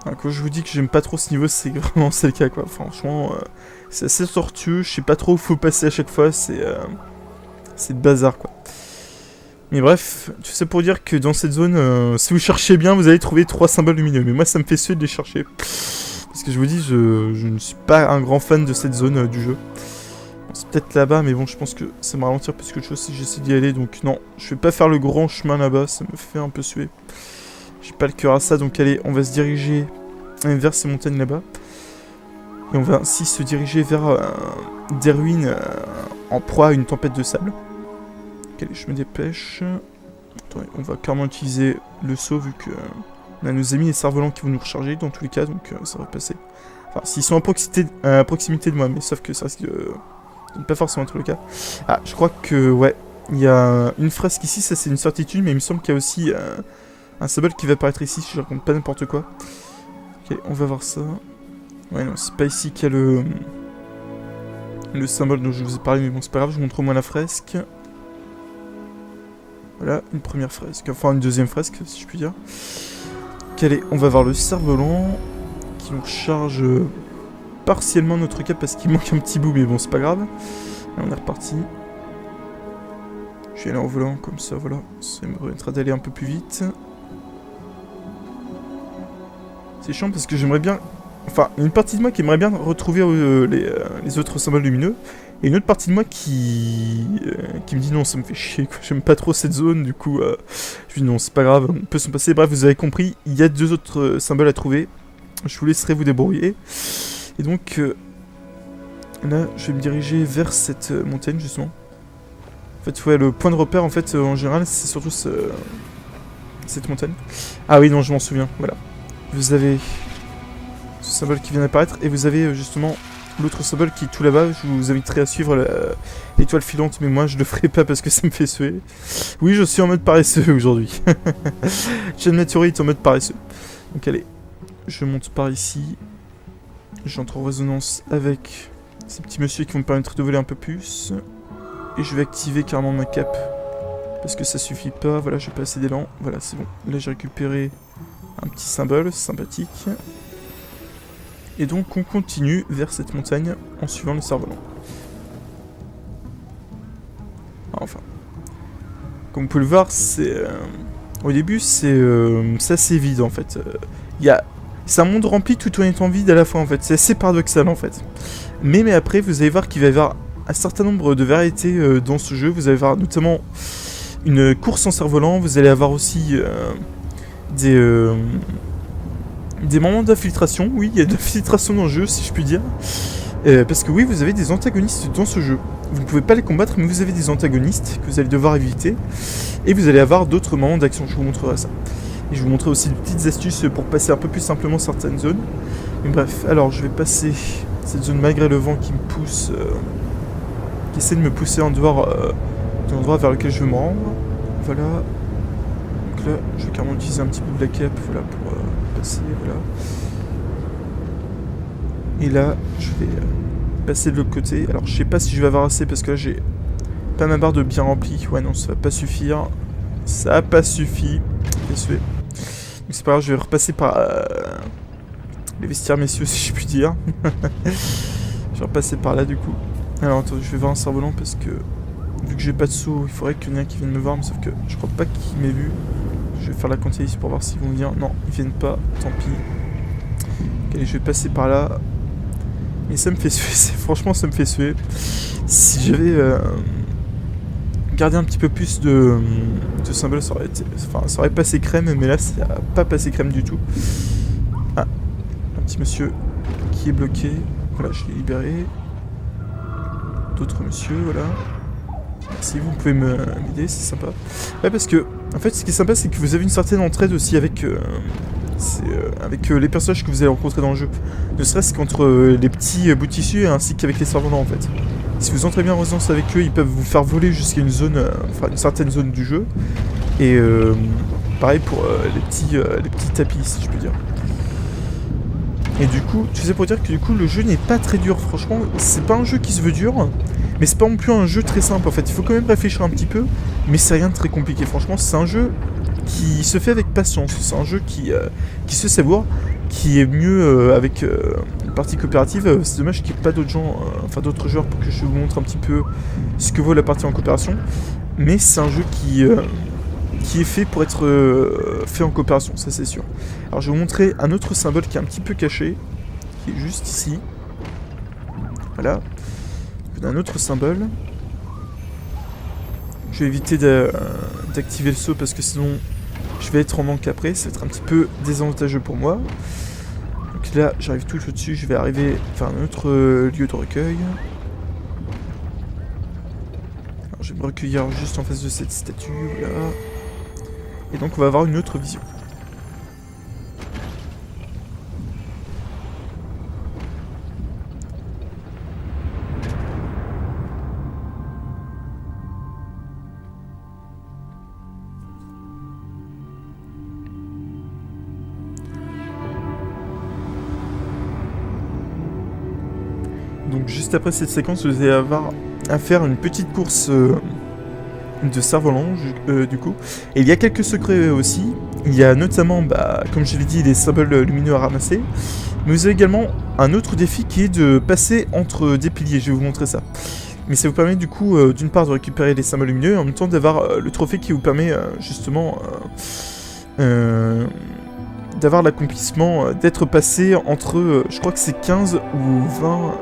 Alors, quand je vous dis que j'aime pas trop ce niveau, c'est vraiment le cas, quoi. Franchement, c'est assez tortueux. Je sais pas trop où faut passer à chaque fois. C'est le bazar, quoi. Mais bref, tout ça pour dire que dans cette zone, si vous cherchez bien, vous allez trouver 3 symboles lumineux. Mais moi, ça me fait suer de les chercher. Parce que je vous dis, je ne suis pas un grand fan de cette zone du jeu. Bon, c'est peut-être là-bas, mais bon, je pense que ça me ralentir plus que de chose si j'essaie d'y aller. Donc non, je vais pas faire le grand chemin là-bas, ça me fait un peu suer. J'ai pas le cœur à ça, donc allez, on va se diriger vers ces montagnes là-bas. Et on va ainsi se diriger vers des ruines en proie à une tempête de sable. Ok, allez, je me dépêche. Attendez, on va clairement utiliser le saut vu que on a nos amis les cerfs-volants qui vont nous recharger dans tous les cas, donc ça va passer. Enfin, s'ils sont à proximité de moi, mais sauf que ça risque de ne pas forcément être le cas. Ah, je crois que, ouais, il y a une fresque ici, ça c'est une certitude, mais il me semble qu'il y a aussi un symbole qui va apparaître ici, si je raconte pas n'importe quoi. Ok, on va voir ça. Ouais, non, c'est pas ici qu'il y a le symbole dont je vous ai parlé, mais bon, c'est pas grave, je vous montre au moins la fresque. Voilà, une première fresque, enfin une deuxième fresque, si je puis dire. Ok, allez, on va voir le cerf-volant, qui nous recharge partiellement notre cap parce qu'il manque un petit bout, mais bon, c'est pas grave. Là, on est reparti. Je vais aller en volant, comme ça, voilà. Ça me permettra d'aller un peu plus vite. C'est chiant parce que j'aimerais bien... Enfin, une partie de moi qui aimerait bien retrouver les autres symboles lumineux. Et une autre partie de moi qui me dit non, ça me fait chier, quoi. J'aime pas trop cette zone, du coup, je dis non, c'est pas grave, on peut s'en passer. Bref, vous avez compris, il y a 2 autres symboles à trouver. Je vous laisserai vous débrouiller. Et donc, là, je vais me diriger vers cette montagne, justement. En fait, ouais, le point de repère, en fait, en général, c'est surtout cette montagne. Ah oui, non, je m'en souviens, voilà. Vous avez ce symbole qui vient d'apparaître, et vous avez, justement... l'autre symbole qui est tout là-bas. Je vous inviterai à suivre l'étoile filante, mais moi je le ferai pas parce que ça me fait suer. Oui, je suis en mode paresseux aujourd'hui. Chaîne Maturity est en mode paresseux. Donc allez, je monte par ici. J'entre en résonance avec ces petits messieurs qui vont me permettre de voler un peu plus. Et je vais activer carrément ma cape Parce que ça suffit pas, voilà, j'ai pas assez d'élan. Voilà, c'est bon. Là, j'ai récupéré un petit symbole, sympathique. Et donc, on continue vers cette montagne en suivant le cerf-volant. Enfin. Comme vous pouvez le voir, c'est... au début, c'est assez vide, en fait. C'est un monde rempli tout en étant vide à la fois, en fait. C'est assez paradoxal, en fait. Mais après, vous allez voir qu'il va y avoir un certain nombre de variétés dans ce jeu. Vous allez voir notamment une course en cerf-volant. Vous allez avoir aussi des moments d'infiltration. Oui, il y a de l'infiltration dans le jeu, si je puis dire. Parce que oui, vous avez des antagonistes dans ce jeu. Vous ne pouvez pas les combattre, mais vous avez des antagonistes que vous allez devoir éviter. Et vous allez avoir d'autres moments d'action. Je vous montrerai ça. Et je vous montrerai aussi des petites astuces pour passer un peu plus simplement certaines zones. Mais bref, alors je vais passer cette zone malgré le vent qui me pousse... qui essaie de me pousser en dehors de l'endroit vers lequel je veux me rendre. Voilà. Donc là, je vais carrément utiliser un petit peu de la cape, voilà, pour passer, voilà. Et là, je vais passer de l'autre côté. Alors, je sais pas si je vais avoir assez, parce que là, j'ai pas ma barre de bien remplie. Ouais, non, ça va pas suffire. Ça a pas suffi. Désolé. Donc c'est pas grave, je vais repasser par les vestiaires messieurs, si je puis dire. Je vais repasser par là, du coup. Alors, attends, je vais voir un cerf-volant, parce que... vu que j'ai pas de saut, il faudrait qu'il y en ait un qui vienne me voir, mais sauf que je crois pas qu'il m'ait vu. Je vais faire la comptabilité pour voir s'ils vont venir. Non, ils viennent pas, tant pis. Allez, je vais passer par là. Mais ça me fait suer, franchement ça me fait suer. Si j'avais gardé un petit peu plus de symboles, ça aurait passé crème, mais là ça n'a pas passé crème du tout. Ah, un petit monsieur qui est bloqué. Voilà, je l'ai libéré. D'autres monsieur, voilà. Si vous pouvez m'aider, c'est sympa. Ouais, parce que, en fait, ce qui est sympa, c'est que vous avez une certaine entraide aussi avec les personnages que vous allez rencontrer dans le jeu. Ne serait-ce qu'entre les petits boutissiers ainsi qu'avec les servants en fait. Si vous entrez bien en résidence avec eux, ils peuvent vous faire voler jusqu'à une zone, une certaine zone du jeu. Et pareil pour les petits tapis, si je peux dire. Et du coup, tout ça pour dire que du coup, le jeu n'est pas très dur, franchement. C'est pas un jeu qui se veut dur, mais c'est pas non plus un jeu très simple en fait. Il faut quand même réfléchir un petit peu, mais c'est rien de très compliqué. Franchement, c'est un jeu qui se fait avec patience. C'est un jeu qui se savoure, qui est mieux avec une partie coopérative. C'est dommage qu'il n'y ait pas d'autres gens, d'autres joueurs pour que je vous montre un petit peu ce que vaut la partie en coopération. Mais c'est un jeu qui est fait pour être fait en coopération, ça c'est sûr. Alors je vais vous montrer un autre symbole qui est un petit peu caché, qui est juste ici. Voilà. Un autre symbole. Je vais éviter d'activer le saut parce que sinon je vais être en manque après, ça va être un petit peu désavantageux pour moi. Donc là j'arrive tout au-dessus, je vais arriver vers un autre lieu de recueil. Alors, je vais me recueillir juste en face de cette statue, voilà. Et donc on va avoir une autre vision. Donc juste après cette séquence, vous allez avoir à faire une petite course de cerf-volant du coup. Et il y a quelques secrets aussi. Il y a notamment, comme je l'ai dit, des symboles lumineux à ramasser. Mais vous avez également un autre défi qui est de passer entre des piliers. Je vais vous montrer ça. Mais ça vous permet du coup, d'une part, de récupérer les symboles lumineux et en même temps d'avoir le trophée qui vous permet justement d'avoir l'accomplissement d'être passé entre, je crois que c'est 15 ou 20...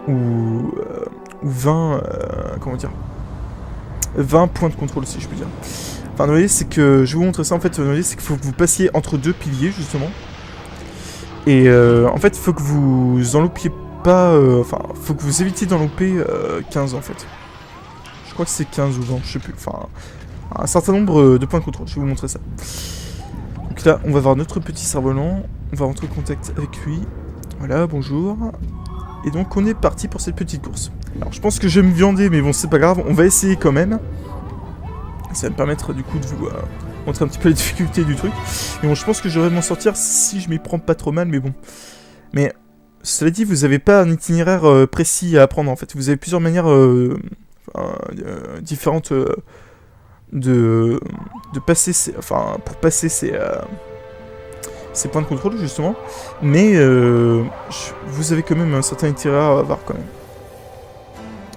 ou 20... comment dire 20 points de contrôle, si je peux dire. Enfin, vous voyez, c'est que... Je vais vous montrer ça, en fait. Vous voyez, c'est qu'il faut que vous passiez entre deux piliers, justement. Et en fait, il faut que vous en loupiez pas... faut que vous évitiez d'en louper 15, en fait. Je crois que c'est 15 ou 20, je sais plus. Enfin, un certain nombre de points de contrôle. Je vais vous montrer ça. Donc là, on va voir notre petit cerf-volant. On va rentrer en contact avec lui. Voilà, bonjour. Et donc, on est parti pour cette petite course. Alors, je pense que je vais me viander, mais bon, c'est pas grave. On va essayer quand même. Ça va me permettre, du coup, de vous montrer un petit peu les difficultés du truc. Mais bon, je pense que je vais m'en sortir si je m'y prends pas trop mal, mais bon. Mais, cela dit, vous avez pas un itinéraire précis à apprendre, en fait. Vous avez plusieurs manières différentes de passer pour passer ces points de contrôle justement, mais vous avez quand même un certain itinéraire à avoir quand même.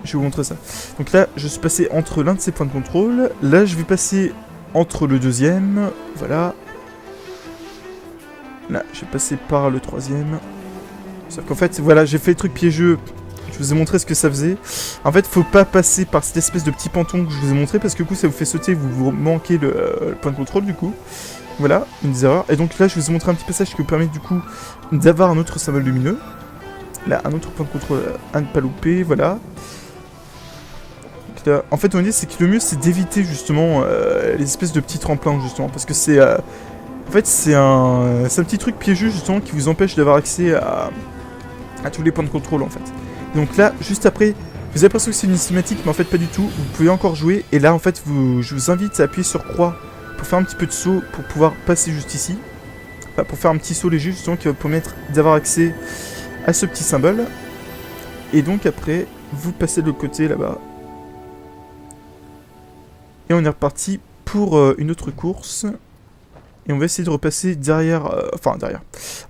Je vais vous montrer ça. Donc là, je suis passé entre l'un de ces points de contrôle. Là, je vais passer entre le deuxième. Voilà. Là, je vais passer par le troisième. Sauf qu'en fait, voilà, j'ai fait le truc piégeux. Je vous ai montré ce que ça faisait. En fait, faut pas passer par cette espèce de petit ponton que je vous ai montré parce que du coup, ça vous fait sauter, vous manquez le point de contrôle du coup. Voilà, une des erreurs. Et donc là, je vous ai montré un petit passage qui vous permet du coup d'avoir un autre symbole lumineux. Là, un autre point de contrôle à ne pas louper, voilà. Là, en fait, on dit c'est que le mieux, c'est d'éviter justement les espèces de petits tremplins justement, parce que c'est, en fait, c'est un petit truc piégeux justement qui vous empêche d'avoir accès à tous les points de contrôle en fait. Donc là, juste après, vous avez l'impression que c'est une cinématique, mais en fait pas du tout. Vous pouvez encore jouer, et là en fait, je vous invite à appuyer sur croix pour faire un petit peu de saut pour pouvoir passer juste ici. Enfin, pour faire un petit saut léger justement qui va vous permettre d'avoir accès à ce petit symbole. Et donc après, vous passez de l'autre côté là-bas. Et on est reparti pour une autre course. Et on va essayer de repasser derrière,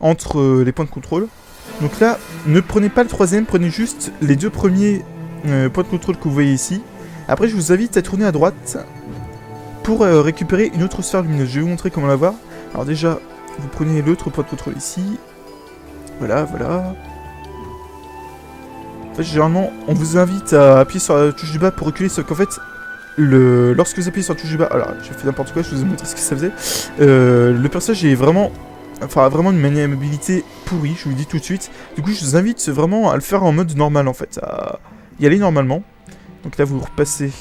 entre les points de contrôle. Donc là, ne prenez pas le troisième, prenez juste les deux premiers points de contrôle que vous voyez ici. Après, je vous invite à tourner à droite pour récupérer une autre sphère lumineuse. Je vais vous montrer comment la voir. Alors déjà, vous prenez l'autre point de contrôle ici. Voilà, voilà. En fait, généralement, on vous invite à appuyer sur la touche du bas pour reculer, sauf qu'en fait, lorsque vous appuyez sur la touche du bas, alors j'ai fait n'importe quoi, je vous ai montré ce que ça faisait. Le personnage est vraiment, vraiment une maniabilité pourrie, je vous le dis tout de suite. Du coup, je vous invite vraiment à le faire en mode normal en fait, à y aller normalement. Donc là, vous repassez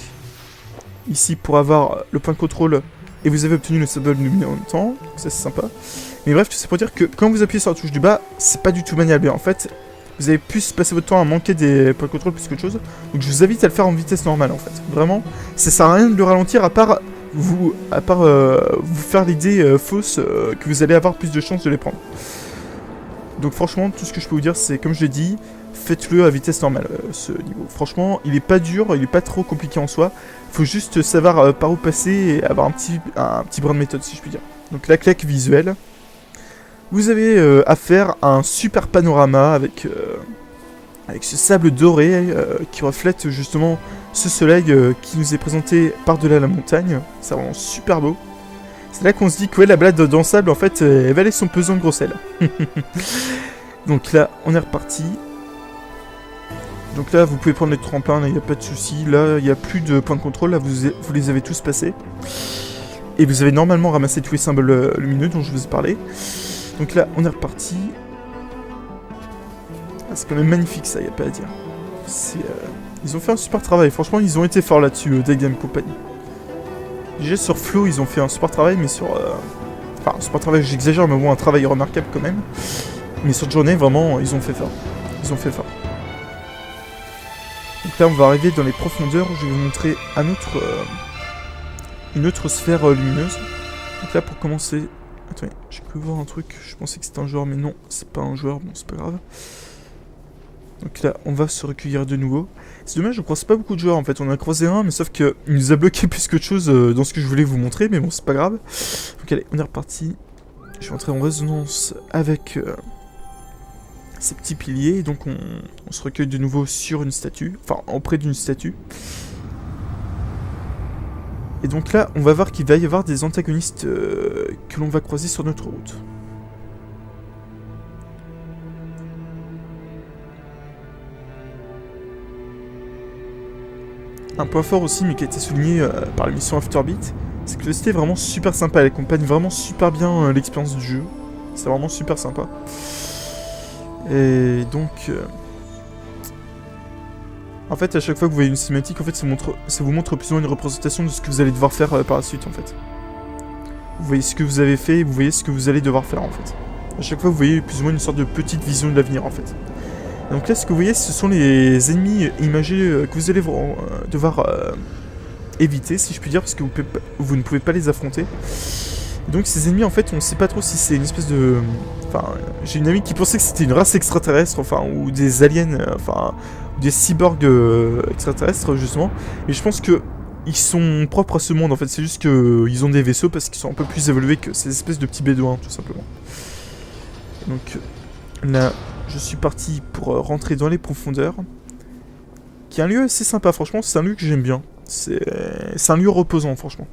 ici pour avoir le point de contrôle et vous avez obtenu le symbole lumineux en même temps. Ça, c'est sympa. Mais bref, c'est pour dire que quand vous appuyez sur la touche du bas, c'est pas du tout maniable. En fait, vous avez plus passer votre temps à manquer des points de contrôle plus qu'autre chose. Donc je vous invite à le faire en vitesse normale en fait. Vraiment, ça sert à rien de le ralentir à part vous faire l'idée fausse que vous allez avoir plus de chances de les prendre. Donc franchement, tout ce que je peux vous dire, c'est comme je l'ai dit, faites-le à vitesse normale ce niveau. Franchement, il est pas dur, il est pas trop compliqué en soi. Faut juste savoir par où passer et avoir un petit brin de méthode si je puis dire. Donc la claque visuelle. Vous avez affaire à un super panorama avec ce sable doré qui reflète justement ce soleil qui nous est présenté par-delà la montagne. C'est vraiment super beau. C'est là qu'on se dit que ouais, la balade dans le sable, en fait, elle valait son pesant de gros sel. Donc là, on est reparti. Donc là, vous pouvez prendre les tremplins, il n'y a pas de souci. Là, il n'y a plus de points de contrôle, là, vous les avez tous passés. Et vous avez normalement ramassé tous les symboles lumineux dont je vous ai parlé. Donc là, on est reparti. Ah, c'est quand même magnifique ça, y a pas à dire. Ils ont fait un super travail, franchement, ils ont été forts là-dessus, Dead Game Company. Déjà sur Flow, ils ont fait un super travail, mais sur... Enfin, un super travail, j'exagère, mais bon, un travail remarquable quand même. Mais sur Journée, vraiment, ils ont fait fort. Ils ont fait fort. Donc là, on va arriver dans les profondeurs, je vais vous montrer une autre sphère lumineuse. Donc là, pour commencer... Attendez, j'ai cru voir un truc, je pensais que c'était un joueur, mais non, c'est pas un joueur, bon, c'est pas grave. Donc là, on va se recueillir de nouveau. C'est dommage, on croise pas beaucoup de joueurs en fait, on a croisé un, mais sauf qu'il nous a bloqué plus que de choses dans ce que je voulais vous montrer, mais bon, c'est pas grave. Donc allez, on est reparti. Je vais entrer en résonance avec ces petits piliers, et donc on se recueille de nouveau sur une statue, enfin, auprès d'une statue. Et donc là, on va voir qu'il va y avoir des antagonistes que l'on va croiser sur notre route. Un point fort aussi, mais qui a été souligné par la mission Afterbeat, c'est que le site est vraiment super sympa, elle accompagne vraiment super bien l'expérience du jeu. C'est vraiment super sympa. Et donc... En fait, à chaque fois que vous voyez une cinématique, en fait, ça vous montre plus ou moins une représentation de ce que vous allez devoir faire par la suite, en fait. Vous voyez ce que vous avez fait et vous voyez ce que vous allez devoir faire, en fait. À chaque fois, vous voyez plus ou moins une sorte de petite vision de l'avenir, en fait. Et donc là, ce que vous voyez, ce sont les ennemis imagés que vous allez devoir éviter, si je puis dire, parce que vous ne pouvez pas les affronter. Et donc ces ennemis, en fait, on ne sait pas trop si c'est une espèce de... Enfin, j'ai une amie qui pensait que c'était une race extraterrestre, enfin, ou des aliens, enfin... des cyborgs extraterrestres justement, et je pense que ils sont propres à ce monde en fait, c'est juste qu'ils ont des vaisseaux parce qu'ils sont un peu plus évolués que ces espèces de petits bédouins tout simplement. Donc là, je suis parti pour rentrer dans les profondeurs, qui est un lieu assez sympa, franchement, c'est un lieu que j'aime bien. C'est un lieu reposant, franchement.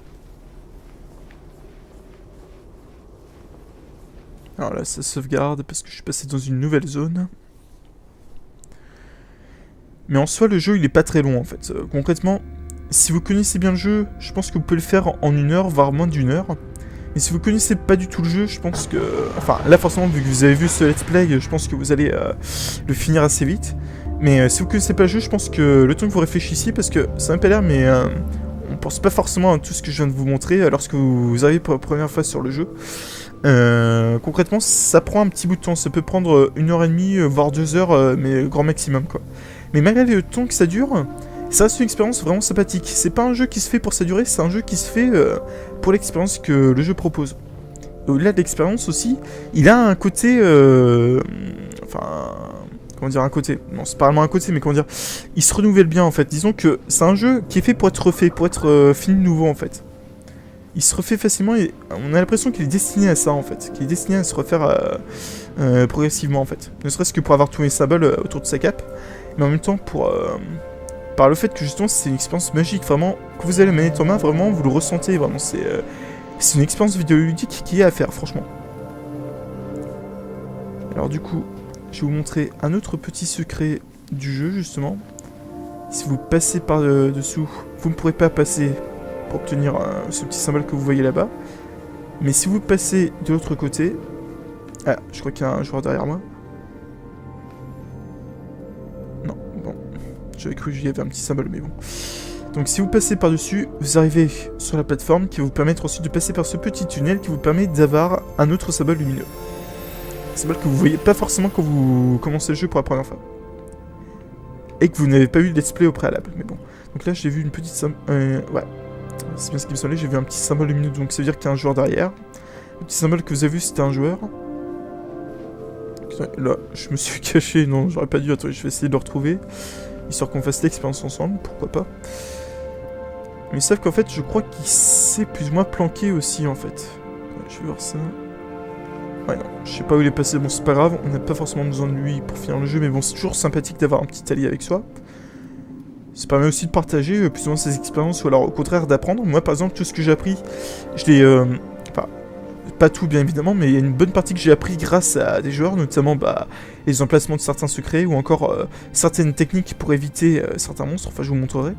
Alors là, ça sauvegarde parce que je suis passé dans une nouvelle zone. Mais en soi, le jeu, il est pas très long en fait. Concrètement, si vous connaissez bien le jeu, je pense que vous pouvez le faire en 1 heure, voire moins d'1 heure. Mais si vous connaissez pas du tout le jeu, je pense que... Enfin, là forcément, vu que vous avez vu ce let's play, je pense que vous allez le finir assez vite. Mais si vous connaissez pas le jeu, je pense que le temps que vous réfléchissiez, parce que ça m'a pas l'air, mais on pense pas forcément à tout ce que je viens de vous montrer lorsque vous arrivez pour la première fois sur le jeu. Concrètement, ça prend un petit bout de temps, ça peut prendre 1 heure et demie, voire 2 heures, mais grand maximum quoi. Mais malgré le temps que ça dure, ça reste une expérience vraiment sympathique. C'est pas un jeu qui se fait pour sa durée, c'est un jeu qui se fait pour l'expérience que le jeu propose. Au-delà de l'expérience aussi, il a un côté... Enfin... Comment dire un côté? Non, c'est pas vraiment un côté, mais comment dire... Il se renouvelle bien en fait. Disons que c'est un jeu qui est fait pour être refait, pour être fini de nouveau en fait. Il se refait facilement et on a l'impression qu'il est destiné à ça en fait. Qu'il est destiné à se refaire progressivement en fait. Ne serait-ce que pour avoir tous les symboles autour de sa cape. Mais en même temps pour... par le fait que justement c'est une expérience magique, vraiment, quand vous avez la manette en main, vraiment vous le ressentez, vraiment, c'est une expérience vidéoludique qui est à faire, franchement. Alors du coup, je vais vous montrer un autre petit secret du jeu, justement. Si vous passez par dessous, vous ne pourrez pas passer pour obtenir ce petit symbole que vous voyez là-bas. Mais si vous passez de l'autre côté... Ah, je crois qu'il y a un joueur derrière moi. Non, bon. J'avais cru qu'il y avait un petit symbole, mais bon. Donc si vous passez par-dessus, vous arrivez sur la plateforme qui va vous permettre ensuite de passer par ce petit tunnel qui vous permet d'avoir un autre symbole lumineux. Un symbole que vous voyez pas forcément quand vous commencez le jeu pour la première fois. Et que vous n'avez pas eu le let's play au préalable, mais bon. Donc là j'ai vu une petite symbole... ouais, c'est bien ce qui me semblait, j'ai vu un petit symbole lumineux, donc ça veut dire qu'il y a un joueur derrière. Le petit symbole que vous avez vu, c'était un joueur. Là, je me suis caché, non, j'aurais pas dû, attends, je vais essayer de le retrouver. Histoire qu'on fasse l'expérience ensemble, pourquoi pas. Mais ils savent qu'en fait, je crois qu'il s'est plus ou moins planqué aussi, en fait. Je vais voir ça. Ouais, non, je sais pas où il est passé, bon, c'est pas grave, on n'a pas forcément besoin de lui pour finir le jeu, mais bon, c'est toujours sympathique d'avoir un petit allié avec soi. Ça permet aussi de partager plus ou moins ses expériences, ou alors au contraire d'apprendre. Moi, par exemple, tout ce que j'ai appris, je l'ai... enfin, pas tout, bien évidemment, mais il y a une bonne partie que j'ai appris grâce à des joueurs, notamment les emplacements de certains secrets, ou encore certaines techniques pour éviter certains monstres, enfin je vous montrerai.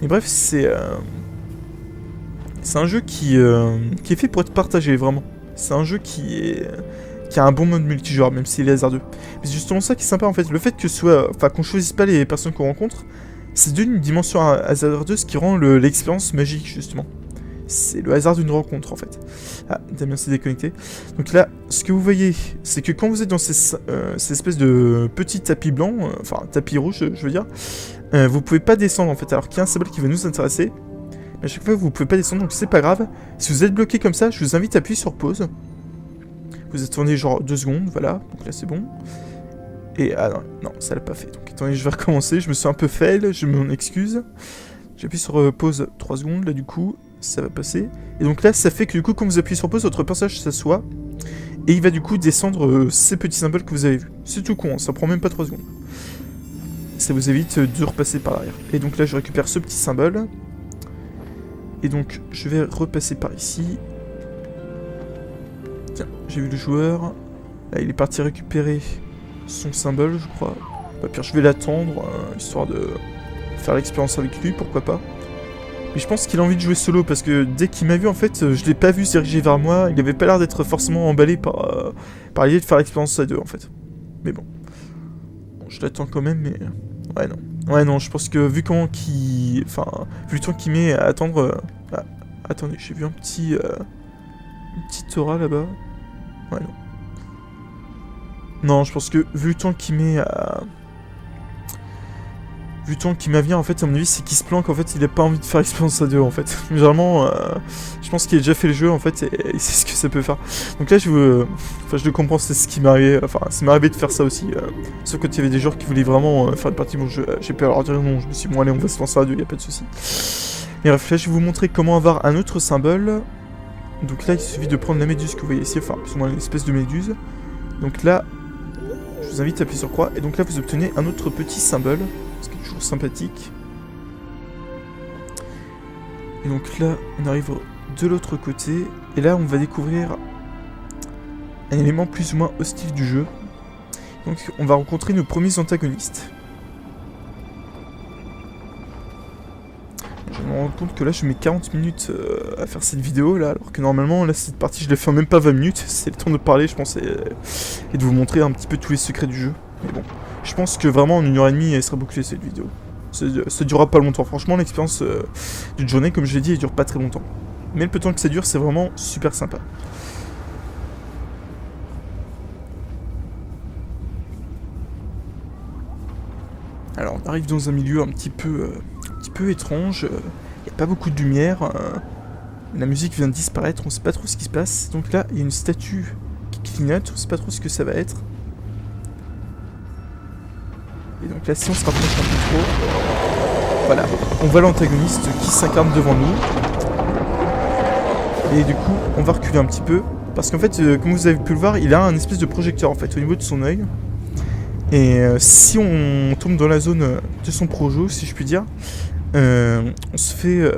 Mais bref, c'est un jeu qui est fait pour être partagé, vraiment. C'est un jeu qui a un bon mode multijoueur, même s'il est hasardeux. Mais c'est justement ça qui est sympa en fait, le fait que qu'on choisisse pas les personnes qu'on rencontre, c'est d'une dimension hasardeuse qui rend l'expérience magique justement. C'est le hasard d'une rencontre en fait. Ah, Damien s'est déconnecté. Donc là, ce que vous voyez, c'est que quand vous êtes dans ces espèces de petits tapis blancs, enfin tapis rouges je veux dire, vous pouvez pas descendre en fait, alors qu'il y a un symbole qui va nous intéresser. Mais à chaque fois vous pouvez pas descendre, donc c'est pas grave. Si vous êtes bloqué comme ça, je vous invite à appuyer sur pause. Vous attendez genre 2 secondes, voilà, donc là c'est bon. Et ah non, ça l'a pas fait. Donc attendez, je vais recommencer, je me suis un peu fail, je m'en excuse. J'appuie sur pause 3 secondes, là du coup, ça va passer. Et donc là, ça fait que du coup, quand vous appuyez sur pause, votre personnage s'assoit. Et il va du coup descendre ces petits symboles que vous avez vus. C'est tout con, hein, ça prend même pas 3 secondes. Ça vous évite de repasser par l'arrière. Et donc là, je récupère ce petit symbole. Et donc, je vais repasser par ici. Tiens, j'ai vu le joueur. Là, il est parti récupérer son symbole, je crois. Bah, pire, je vais l'attendre, histoire de faire l'expérience avec lui, pourquoi pas. Mais je pense qu'il a envie de jouer solo, parce que dès qu'il m'a vu, en fait, je l'ai pas vu se diriger vers moi. Il avait pas l'air d'être forcément emballé par l'idée de faire l'expérience à deux, en fait. Mais bon. Je l'attends quand même, mais... Ouais, non. Ouais, non, je pense que vu comment qu'il... Enfin, vu le temps qu'il met à attendre... Ah, attendez, j'ai vu un petit... Une petite aura là-bas. Ouais, non. Non, je pense que vu le temps qu'il met à... Vu le temps qu'il m'a vu, en fait, à mon avis, c'est qu'il se planque, en fait, il a pas envie de faire l'expérience à deux, en fait. Généralement, je pense qu'il a déjà fait le jeu, en fait, et il sait ce que ça peut faire. Donc là, je le comprends, c'est ce qui m'est arrivé, enfin, ça m'est arrivé de faire ça aussi. Sauf quand il y avait des joueurs qui voulaient vraiment faire une partie, bon, j'ai pu leur dire non, je me suis dit, bon, allez, on va se lancer à deux, y a pas de souci. Et bref, là je vais vous montrer comment avoir un autre symbole. Donc là il suffit de prendre la méduse que vous voyez ici, enfin plus ou moins une espèce de méduse. Donc là, je vous invite à appuyer sur croix, et donc là vous obtenez un autre petit symbole, ce qui est toujours sympathique. Et donc là, on arrive de l'autre côté, et là on va découvrir un élément plus ou moins hostile du jeu. Donc on va rencontrer nos premiers antagonistes. Je me rends compte que là je mets 40 minutes à faire cette vidéo là, alors que normalement là cette partie je l'ai fait en même pas 20 minutes, c'est le temps de parler je pense et de vous montrer un petit peu tous les secrets du jeu. Mais bon, je pense que vraiment en 1h30 elle sera bouclée cette vidéo. Ça durera pas longtemps, franchement l'expérience d'une journée comme je l'ai dit elle dure pas très longtemps. Mais le peu de temps que ça dure c'est vraiment super sympa. Alors on arrive dans un milieu un petit peu étrange, il n'y a pas beaucoup de lumière, la musique vient de disparaître, on sait pas trop ce qui se passe. Donc là il y a une statue qui clignote, on sait pas trop ce que ça va être. Et donc là si on se rapproche un peu trop, voilà, on voit l'antagoniste qui s'incarne devant nous. Et du coup on va reculer un petit peu, parce qu'en fait comme vous avez pu le voir, il a un espèce de projecteur en fait au niveau de son œil. Et si on tombe dans la zone de son projo, si je puis dire, on se fait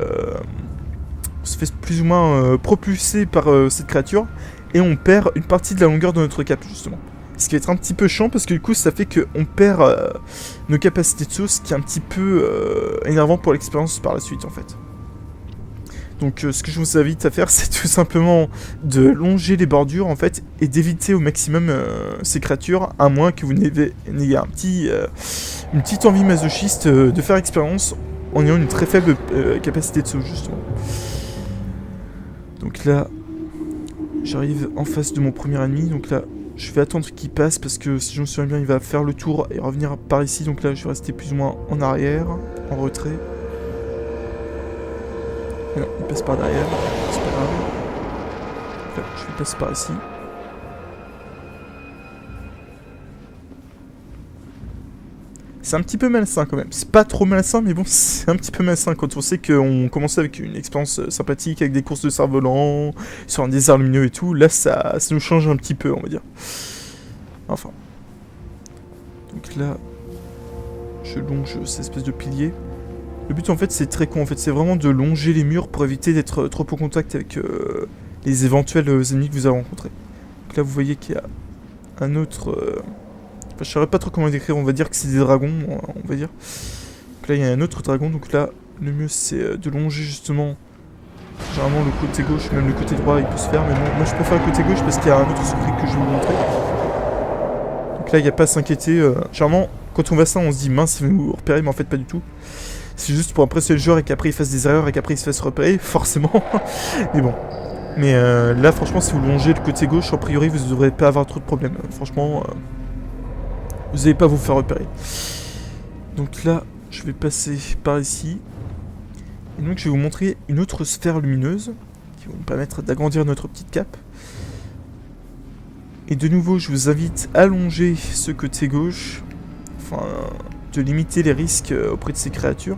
plus ou moins propulser par cette créature et on perd une partie de la longueur de notre cape justement. Ce qui va être un petit peu chiant parce que du coup ça fait qu'on perd nos capacités de saut, ce qui est un petit peu énervant pour l'expérience par la suite en fait. Donc ce que je vous invite à faire c'est tout simplement de longer les bordures en fait et d'éviter au maximum ces créatures, à moins que vous n'ayez une petite envie masochiste de faire expérience en ayant une très faible capacité de saut justement. Donc là j'arrive en face de mon premier ennemi, donc là je vais attendre qu'il passe parce que si je me souviens bien il va faire le tour et revenir par ici, donc là je vais rester plus ou moins en arrière, en retrait. Non, il passe par derrière, c'est pas grave. Là, je vais passer par ici. C'est un petit peu malsain quand même. C'est pas trop malsain, mais bon, c'est un petit peu malsain quand on sait qu'on commençait avec une expérience sympathique, avec des courses de cerf-volant, sur un désert lumineux et tout. Là, ça nous change un petit peu, on va dire. Enfin. Donc là, je longe cette espèce de pilier. Le but en fait c'est très con, en fait c'est vraiment de longer les murs pour éviter d'être trop au contact avec les éventuels ennemis que vous allez rencontrer. Donc là vous voyez qu'il y a un autre... Enfin je saurais pas trop comment décrire, on va dire que c'est des dragons, on va dire. Donc là il y a un autre dragon, donc là le mieux c'est de longer justement généralement le côté gauche, même le côté droit il peut se faire, mais bon, moi je préfère le côté gauche parce qu'il y a un autre secret que je vais vous montrer. Donc là il n'y a pas à s'inquiéter, généralement quand on voit ça on se dit mince il va nous repérer, mais en fait pas du tout. C'est juste pour impressionner le joueur et qu'après il fasse des erreurs et qu'après il se fasse repérer, forcément. Mais bon. Mais là, franchement, si vous longez le côté gauche, a priori, vous ne devrez pas avoir trop de problèmes. Franchement, vous n'allez pas vous faire repérer. Donc là, je vais passer par ici. Et donc, je vais vous montrer une autre sphère lumineuse qui va nous permettre d'agrandir notre petite cape. Et de nouveau, je vous invite à longer ce côté gauche. Enfin... de limiter les risques auprès de ces créatures.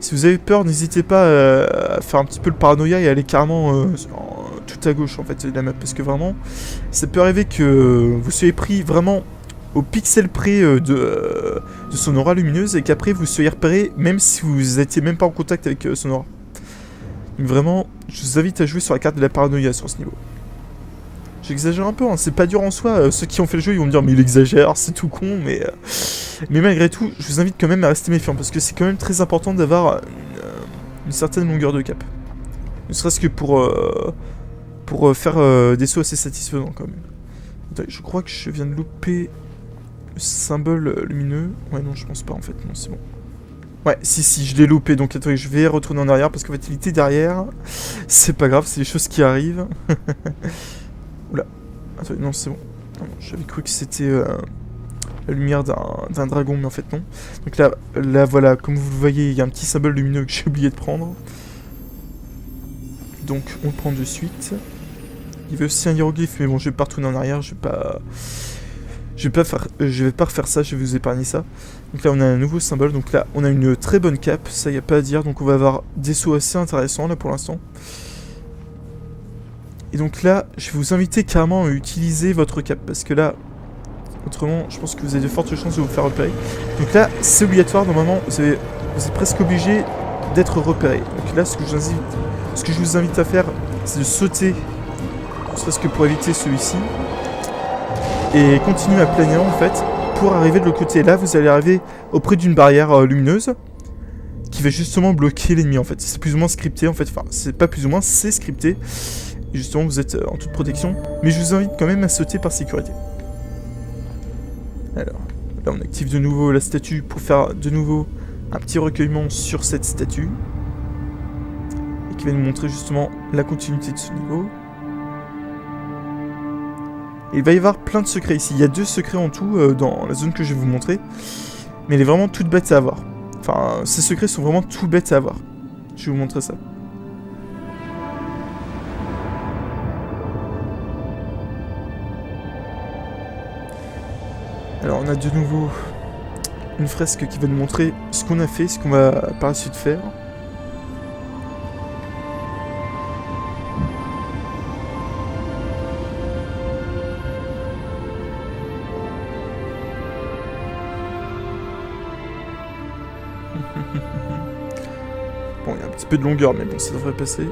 Si vous avez peur, n'hésitez pas à faire un petit peu le paranoïa et aller carrément tout à gauche en fait de la map, parce que vraiment, ça peut arriver que vous soyez pris vraiment au pixel près de son aura lumineuse et qu'après vous soyez repéré même si vous étiez même pas en contact avec son aura. Donc vraiment, je vous invite à jouer sur la carte de la paranoïa sur ce niveau. J'exagère un peu, hein. C'est pas dur en soi, ceux qui ont fait le jeu ils vont me dire mais il exagère, c'est tout con, mais malgré tout, je vous invite quand même à rester méfiant, parce que c'est quand même très important d'avoir une certaine longueur de cap. Ne serait-ce que pour faire des sauts assez satisfaisants quand même. Attends, je crois que je viens de louper le symbole lumineux. Ouais non je pense pas en fait, non c'est bon. Ouais, si, je l'ai loupé, donc attendez, je vais retourner en arrière, parce qu'en fait il était derrière. C'est pas grave, c'est des choses qui arrivent. Oula, attends, non c'est bon. J'avais cru que c'était la lumière d'un dragon, mais en fait non. Donc là voilà, comme vous le voyez, il y a un petit symbole lumineux que j'ai oublié de prendre. Donc on le prend de suite. Il y avait aussi un hiéroglyphe, mais bon je vais pas retourner en arrière, je vais je vais pas refaire ça, je vais vous épargner ça. Donc là on a un nouveau symbole, donc là on a une très bonne cape, ça y a pas à dire, donc on va avoir des sauts assez intéressants là pour l'instant. Et donc là, je vais vous inviter carrément à utiliser votre cape, parce que là, autrement, je pense que vous avez de fortes chances de vous faire repérer. Donc là, c'est obligatoire, normalement, vous êtes presque obligé d'être repéré. Donc là, ce que je vous invite à faire, c'est de sauter, ne serait-ce que pour éviter celui-ci, et continuer à planer en fait, pour arriver de l'autre côté. Là, vous allez arriver auprès d'une barrière lumineuse, qui va justement bloquer l'ennemi en fait. C'est plus ou moins scripté en fait, enfin, c'est pas plus ou moins, c'est scripté. Et justement, vous êtes en toute protection. Mais je vous invite quand même à sauter par sécurité. Alors, là on active de nouveau la statue pour faire de nouveau un petit recueillement sur cette statue. Et qui va nous montrer justement la continuité de ce niveau. Et il va y avoir plein de secrets ici. Il y a 2 secrets en tout dans la zone que je vais vous montrer. Mais elle est vraiment toute bête à avoir. Enfin, ces secrets sont vraiment tout bêtes à avoir. Je vais vous montrer ça. Alors on a de nouveau une fresque qui va nous montrer ce qu'on a fait, ce qu'on va par la suite faire. Bon, il y a un petit peu de longueur, mais bon, ça devrait passer.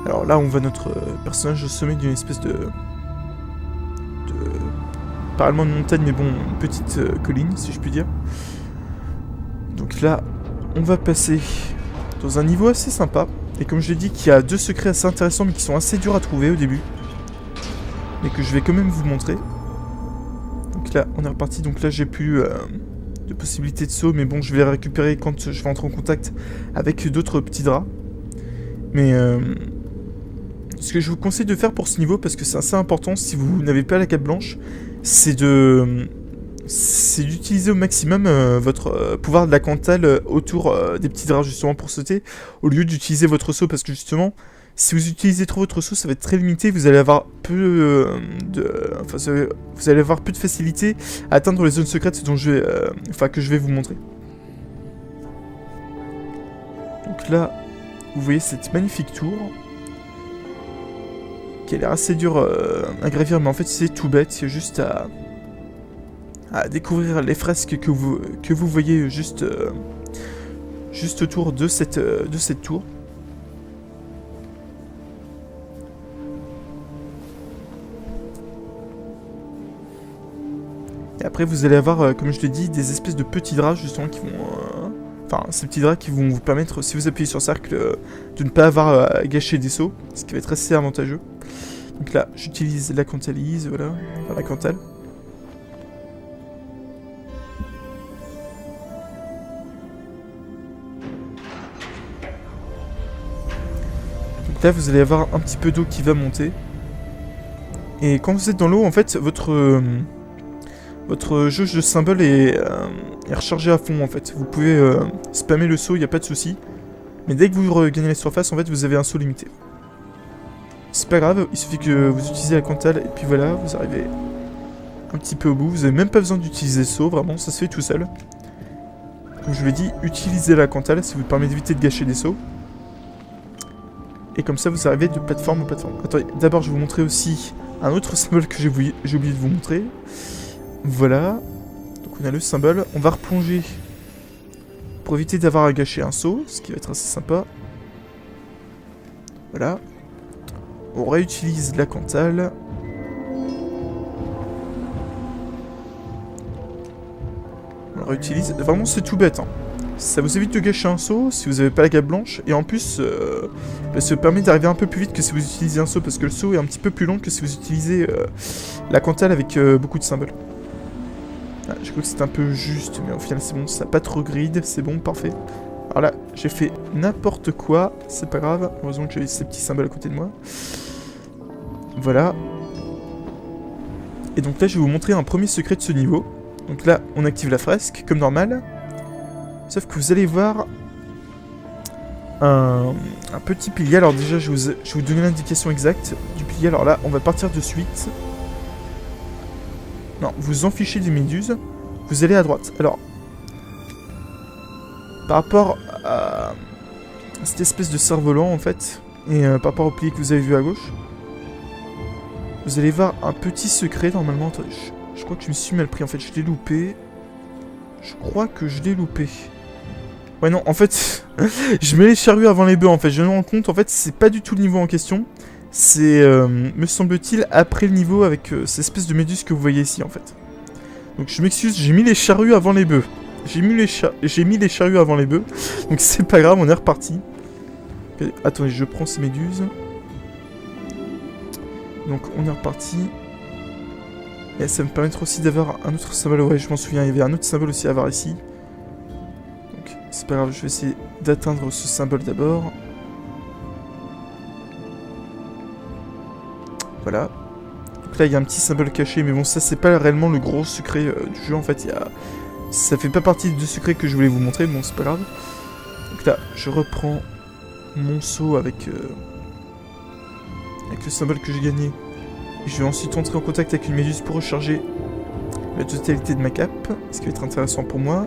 Alors là, on voit notre personnage au sommet d'une espèce de pas vraiment de montagne, mais bon, une petite colline, si je puis dire. Donc là, on va passer dans un niveau assez sympa. Et comme je l'ai dit, qu'il y a 2 secrets assez intéressants, mais qui sont assez durs à trouver au début. Mais que je vais quand même vous montrer. Donc là, on est reparti. Donc là, j'ai plus de possibilité de saut, mais bon, je vais les récupérer quand je vais entrer en contact avec d'autres petits draps. Mais ce que je vous conseille de faire pour ce niveau, parce que c'est assez important si vous n'avez pas la cape blanche, c'est d'utiliser au maximum votre pouvoir de la Cantal autour des petits draps justement pour sauter, au lieu d'utiliser votre saut, parce que justement, si vous utilisez trop votre saut, ça va être très limité, vous allez avoir peu vous allez avoir peu de facilité à atteindre les zones secrètes dont que je vais vous montrer. Donc là, vous voyez cette magnifique tour, qui a l'air assez dur à gravir, mais en fait c'est tout bête, il y a juste à découvrir les fresques que vous voyez juste autour de cette tour. Et après vous allez avoir, comme je l'ai dit, des espèces de petits draps justement qui vont... ces petits draps qui vont vous permettre, si vous appuyez sur cercle, de ne pas avoir à gâcher des sauts, ce qui va être assez avantageux. Donc là, j'utilise la Cantalise, voilà, la Cantal. Donc là, vous allez avoir un petit peu d'eau qui va monter. Et quand vous êtes dans l'eau, en fait, votre jauge de symbole est rechargée à fond, en fait. Vous pouvez spammer le saut, il n'y a pas de souci. Mais dès que vous regagnez la surface, en fait, vous avez un saut limité. C'est pas grave, il suffit que vous utilisez la Cantal, et puis voilà, vous arrivez un petit peu au bout. Vous n'avez même pas besoin d'utiliser le saut, vraiment, ça se fait tout seul. Comme je vous l'ai dit, utilisez la Cantal, ça vous permet d'éviter de gâcher des sauts. Et comme ça, vous arrivez de plateforme en plateforme. Attendez, d'abord, je vais vous montrer aussi un autre symbole que j'ai oublié de vous montrer. Voilà. Donc on a le symbole. On va replonger pour éviter d'avoir à gâcher un saut, ce qui va être assez sympa. Voilà. On réutilise la Cantal. On la réutilise. Vraiment, c'est tout bête, hein. Ça vous évite de gâcher un saut si vous n'avez pas la cape blanche. Et en plus, ça permet d'arriver un peu plus vite que si vous utilisez un saut, parce que le saut est un petit peu plus long que si vous utilisez la Cantal avec beaucoup de symboles. Ah, je crois que c'est un peu juste, mais au final c'est bon, ça n'a pas trop grid, c'est bon, parfait. Alors là, j'ai fait n'importe quoi, c'est pas grave, heureusement que j'avais ces petits symboles à côté de moi. Voilà. Et donc là, je vais vous montrer un premier secret de ce niveau. Donc là, on active la fresque, comme normal. Sauf que vous allez voir un petit pilier. Alors déjà, je vais vous donner l'indication exacte du pilier. Alors là, on va partir de suite. Non, vous en fichez des méduses. Vous allez à droite. Alors, par rapport à cette espèce de cerf-volant, en fait, et par rapport au pilier que vous avez vu à gauche, vous allez voir un petit secret, normalement. Attendez, je crois que je me suis mal pris, en fait. Je l'ai loupé. Je crois que je l'ai loupé. Ouais, non, en fait, je mets les charrues avant les bœufs, en fait. Je me rends compte, en fait, c'est pas du tout le niveau en question. C'est, me semble-t-il, après le niveau avec cette espèce de méduse que vous voyez ici, en fait. Donc, je m'excuse, j'ai mis les charrues avant les bœufs. J'ai mis les charrues avant les bœufs. Donc, c'est pas grave, on est reparti. Okay, attendez, je prends ces méduses. Donc, on est reparti. Et ça me permettra aussi d'avoir un autre symbole. Ouais, je m'en souviens, il y avait un autre symbole aussi à avoir ici. Donc, c'est pas grave, je vais essayer d'atteindre ce symbole d'abord. Voilà. Donc là, il y a un petit symbole caché, mais bon, ça, c'est pas réellement le gros secret du jeu, en fait. Ça fait pas partie du secret que je voulais vous montrer, mais bon, c'est pas grave. Donc là, je reprends mon saut avec le symbole que j'ai gagné. Je vais ensuite entrer en contact avec une méduse pour recharger la totalité de ma cape, ce qui va être intéressant pour moi.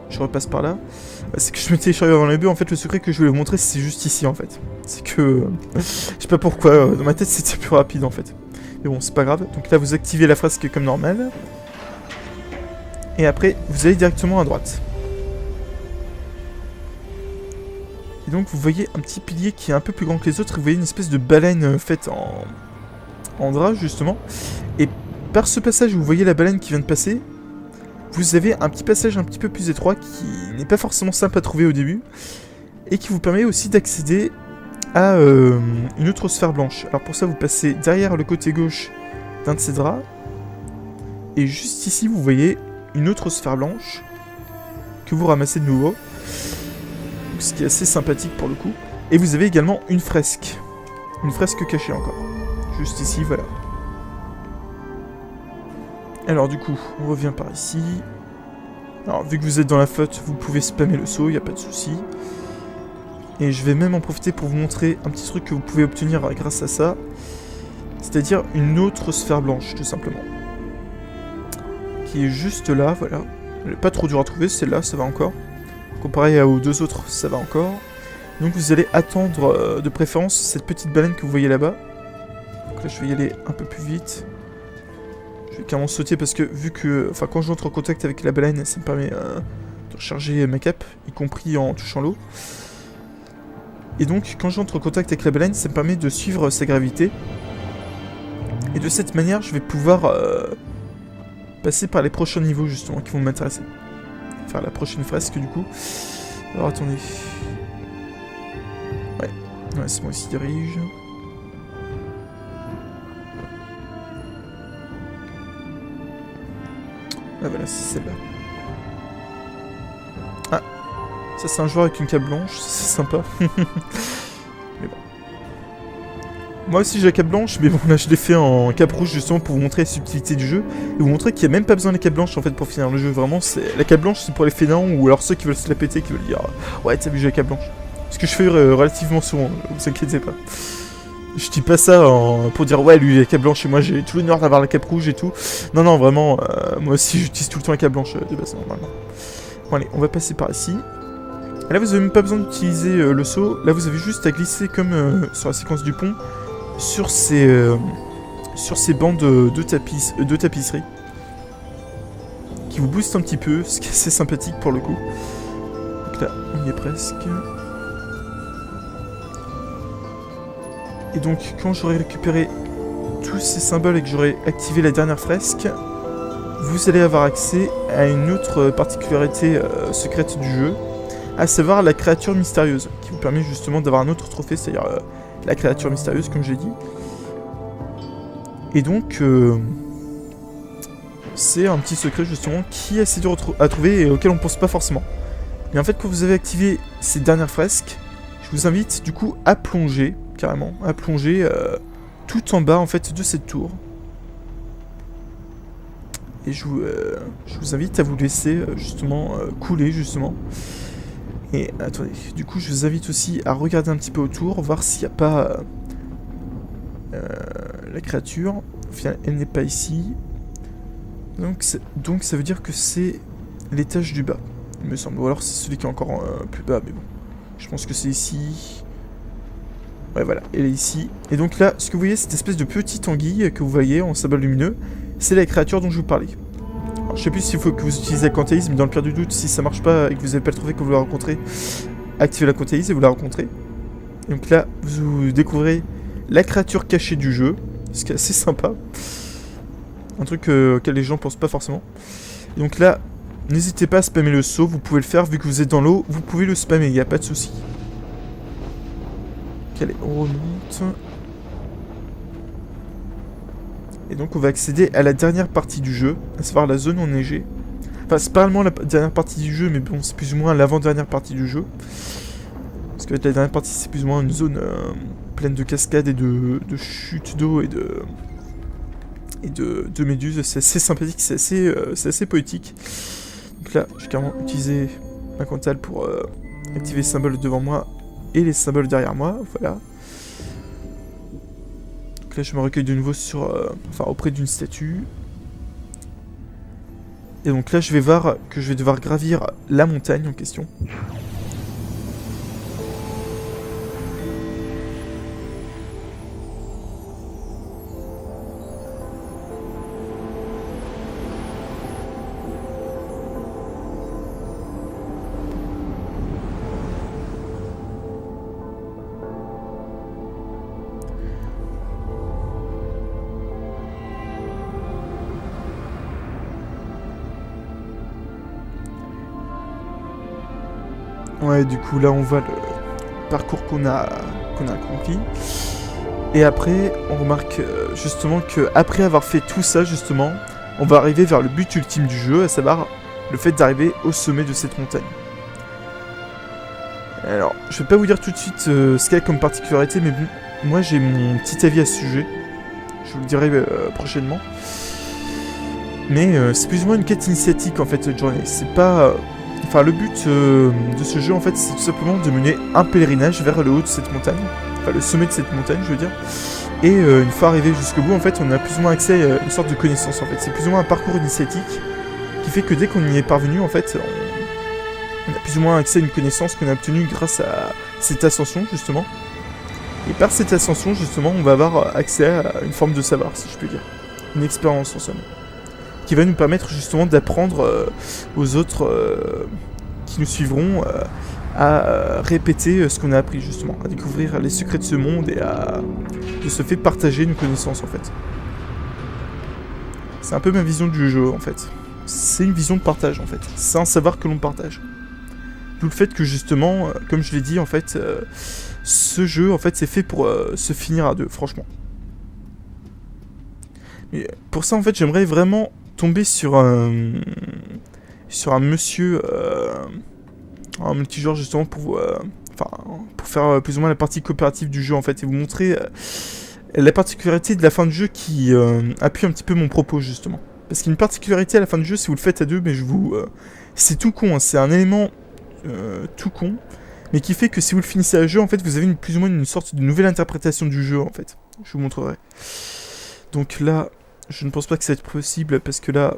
Je repasse par là. C'est que je me télécharge avant les bœufs. En fait, le secret que je voulais vous montrer, c'est juste ici, en fait. C'est que... je sais pas pourquoi, dans ma tête, c'était plus rapide, en fait. Mais bon, c'est pas grave. Donc là, vous activez la fresque comme normal. Et après, vous allez directement à droite. Et donc, vous voyez un petit pilier qui est un peu plus grand que les autres. Et vous voyez une espèce de baleine faite en drap, justement. Et par ce passage où vous voyez la baleine qui vient de passer, vous avez un petit passage un petit peu plus étroit qui n'est pas forcément simple à trouver au début. Et qui vous permet aussi d'accéder à une autre sphère blanche. Alors pour ça, vous passez derrière le côté gauche d'un de ces draps. Et juste ici, vous voyez une autre sphère blanche que vous ramassez de nouveau. Donc, ce qui est assez sympathique pour le coup. Et vous avez également une fresque. Une fresque cachée encore. Juste ici, voilà. Alors du coup, on revient par ici. Alors vu que vous êtes dans la flotte, vous pouvez spammer le saut, il n'y a pas de souci. Et je vais même en profiter pour vous montrer un petit truc que vous pouvez obtenir grâce à ça. C'est-à-dire une autre sphère blanche, tout simplement. Qui est juste là, voilà. Elle n'est pas trop dure à trouver, celle-là, ça va encore. Comparé aux deux autres, ça va encore. Donc vous allez attendre de préférence cette petite baleine que vous voyez là-bas. Donc là, je vais y aller un peu plus vite. Je vais carrément sauter parce que vu que... Enfin, quand j'entre en contact avec la baleine, ça me permet de recharger ma cape, y compris en touchant l'eau. Et donc, quand j'entre en contact avec la baleine, ça me permet de suivre sa gravité. Et de cette manière, je vais pouvoir passer par les prochains niveaux, justement, qui vont m'intéresser. Enfin, la prochaine fresque, du coup. Alors, attendez. Ouais, c'est bon, il s'y dirige. Ah, voilà, c'est celle-là. Ah, ça, c'est un joueur avec une cape blanche, c'est sympa. Mais bon. Moi aussi j'ai la cape blanche, mais bon là je l'ai fait en cape rouge justement pour vous montrer la subtilité du jeu et vous montrer qu'il n'y a même pas besoin de la cape blanche en fait pour finir le jeu. Vraiment, la cape blanche c'est pour les fainéants ou alors ceux qui veulent se la péter, qui veulent dire ouais t'as vu j'ai la cape blanche. Ce que je fais relativement souvent, vous inquiétez pas. Je dis pas ça pour dire ouais lui il a la cape blanche et moi j'ai tout l'honneur d'avoir la cape rouge et tout. Non non vraiment, moi aussi j'utilise tout le temps la cape blanche de base normalement. Bon allez, on va passer par ici. Et là vous avez même pas besoin d'utiliser le saut, là vous avez juste à glisser comme sur la séquence du pont. Sur ces bandes de tapisserie qui vous boostent un petit peu, ce qui est assez sympathique pour le coup. Donc là, on y est presque. Et donc, quand j'aurai récupéré tous ces symboles et que j'aurai activé la dernière fresque, vous allez avoir accès à une autre particularité secrète du jeu, à savoir la créature mystérieuse, qui vous permet justement d'avoir un autre trophée, c'est-à-dire la créature mystérieuse, comme j'ai dit. Et donc, c'est un petit secret, justement, qui est assez dur à trouver et auquel on pense pas forcément. Et en fait, quand vous avez activé ces dernières fresques, je vous invite, du coup, à plonger, carrément, à plonger tout en bas, en fait, de cette tour. Et je vous invite à vous laisser, justement, couler, justement. Et attendez, du coup je vous invite aussi à regarder un petit peu autour, voir s'il n'y a pas la créature. Au final, elle n'est pas ici. Donc ça veut dire que c'est l'étage du bas, il me semble. Ou alors c'est celui qui est encore plus bas, mais bon. Je pense que c'est ici. Ouais, voilà, elle est ici. Et donc là, ce que vous voyez, cette espèce de petite anguille que vous voyez en symbole lumineux, c'est la créature dont je vous parlais. Alors, je sais plus s'il faut que vous utilisez la quantaise, mais dans le pire du doute, si ça marche pas et que vous n'avez pas le trouvé quand vous la rencontrez, activez la quantaise et vous la rencontrez. Et donc là, vous découvrez la créature cachée du jeu, ce qui est assez sympa. Un truc auquel les gens pensent pas forcément. Et donc là, n'hésitez pas à spammer le saut, vous pouvez le faire, vu que vous êtes dans l'eau, vous pouvez le spammer, il n'y a pas de souci. Allez, on remonte. Et donc on va accéder à la dernière partie du jeu, à savoir la zone enneigée. Enfin, c'est pas vraiment la dernière partie du jeu, mais bon, c'est plus ou moins l'avant-dernière partie du jeu. Parce que la dernière partie, c'est plus ou moins une zone pleine de cascades et de chutes d'eau et de méduses. C'est assez sympathique, c'est assez poétique. Donc là, j'ai carrément utilisé ma quantale pour activer les symboles devant moi et les symboles derrière moi, voilà. Donc là je me recueille de nouveau auprès d'une statue. Et donc là je vais voir que je vais devoir gravir la montagne en question. Ouais, du coup là on voit le parcours qu'on a accompli. Et après on remarque justement que après avoir fait tout ça justement, on va arriver vers le but ultime du jeu, à savoir le fait d'arriver au sommet de cette montagne. Alors, je vais pas vous dire tout de suite ce qu'il y a comme particularité, mais bon, moi j'ai mon petit avis à ce sujet. Je vous le dirai prochainement. Mais c'est plus ou moins une quête initiatique en fait cette journée. C'est pas... Enfin, le but de ce jeu, en fait, c'est tout simplement de mener un pèlerinage vers le haut de cette montagne. Enfin, le sommet de cette montagne, je veux dire. Et une fois arrivé jusqu'au bout, en fait, on a plus ou moins accès à une sorte de connaissance, en fait. C'est plus ou moins un parcours initiatique qui fait que dès qu'on y est parvenu, en fait, on a plus ou moins accès à une connaissance qu'on a obtenue grâce à cette ascension, justement. Et par cette ascension, justement, on va avoir accès à une forme de savoir, si je peux dire. Une expérience, en somme. Qui va nous permettre justement d'apprendre aux autres qui nous suivront à répéter ce qu'on a appris justement, à découvrir les secrets de ce monde et à de ce fait partager nos connaissances en fait. C'est un peu ma vision du jeu en fait. C'est une vision de partage en fait, c'est un savoir que l'on partage. D'où le fait que justement, comme je l'ai dit en fait, ce jeu en fait c'est fait pour se finir à deux, franchement. Mais pour ça en fait j'aimerais vraiment tomber sur un monsieur un multijoueur justement pour faire plus ou moins la partie coopérative du jeu en fait et vous montrer la particularité de la fin du jeu qui appuie un petit peu mon propos justement. Parce qu'il y a une particularité à la fin du jeu si vous le faites à deux, mais c'est tout con, hein, c'est un élément tout con, mais qui fait que si vous le finissez à jeu en fait vous avez plus ou moins une sorte de nouvelle interprétation du jeu en fait. Je vous montrerai. Donc là je ne pense pas que ça va être possible parce que là,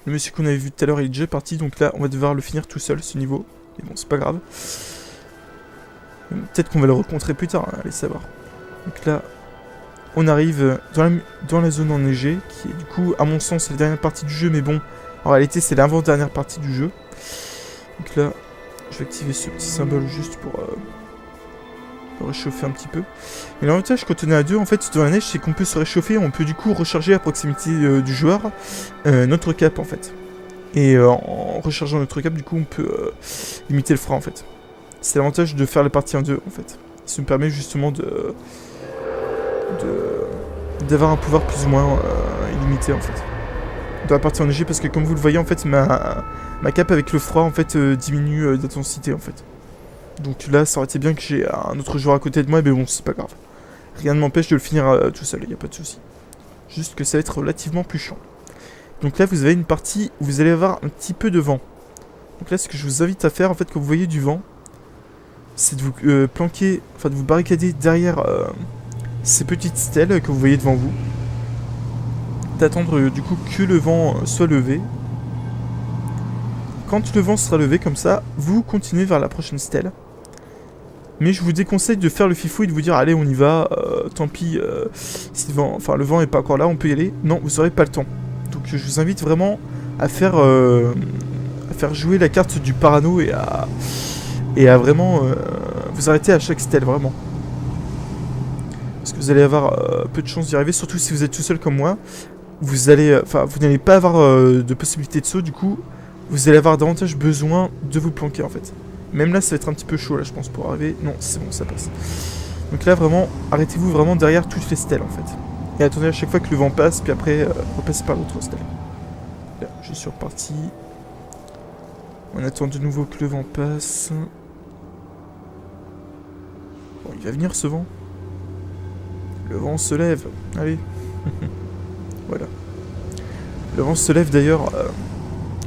le monsieur qu'on avait vu tout à l'heure il est déjà parti, donc là on va devoir le finir tout seul ce niveau. Mais bon, c'est pas grave. Peut-être qu'on va le rencontrer plus tard, hein, allez savoir. Donc là, on arrive dans la zone enneigée, qui est du coup, à mon sens, c'est la dernière partie du jeu, mais bon, en réalité c'est l'avant-dernière partie du jeu. Donc là, je vais activer ce petit symbole juste pour réchauffer un petit peu. Et l'avantage quand on est à deux en fait dans la neige c'est qu'on peut se réchauffer, on peut du coup recharger à proximité du joueur notre cap en fait. Et en rechargeant notre cap du coup on peut limiter le froid en fait. C'est l'avantage de faire la partie en deux en fait. Ça me permet justement d'avoir un pouvoir plus ou moins illimité en fait. Dans la partie enneigée parce que comme vous le voyez en fait ma cape avec le froid en fait diminue d'intensité en fait. Donc là, ça aurait été bien que j'ai un autre joueur à côté de moi, mais bon, c'est pas grave. Rien ne m'empêche de le finir tout seul, y a pas de souci. Juste que ça va être relativement plus chiant. Donc là, vous avez une partie où vous allez avoir un petit peu de vent. Donc là, ce que je vous invite à faire, en fait, quand vous voyez du vent, c'est de vous planquer, enfin de vous barricader derrière ces petites stèles que vous voyez devant vous. D'attendre du coup que le vent soit levé. Quand le vent sera levé comme ça, vous continuez vers la prochaine stèle. Mais je vous déconseille de faire le fifou et de vous dire allez on y va, tant pis, si le vent est pas encore là, on peut y aller. Non, vous n'aurez pas le temps. Donc je vous invite vraiment à faire jouer la carte du parano et à vraiment vous arrêter à chaque stèle, vraiment. Parce que vous allez avoir peu de chance d'y arriver, surtout si vous êtes tout seul comme moi. Vous n'allez pas avoir de possibilité de saut, du coup, vous allez avoir davantage besoin de vous planquer en fait. Même là, ça va être un petit peu chaud là, je pense, pour arriver. Non, c'est bon, ça passe. Donc là, vraiment, arrêtez-vous vraiment derrière toutes les stèles en fait. Et attendez à chaque fois que le vent passe, puis après, repassez par l'autre stèle. Là, je suis reparti. On attend de nouveau que le vent passe. Bon, il va venir ce vent. Le vent se lève. Allez. Voilà. Le vent se lève d'ailleurs.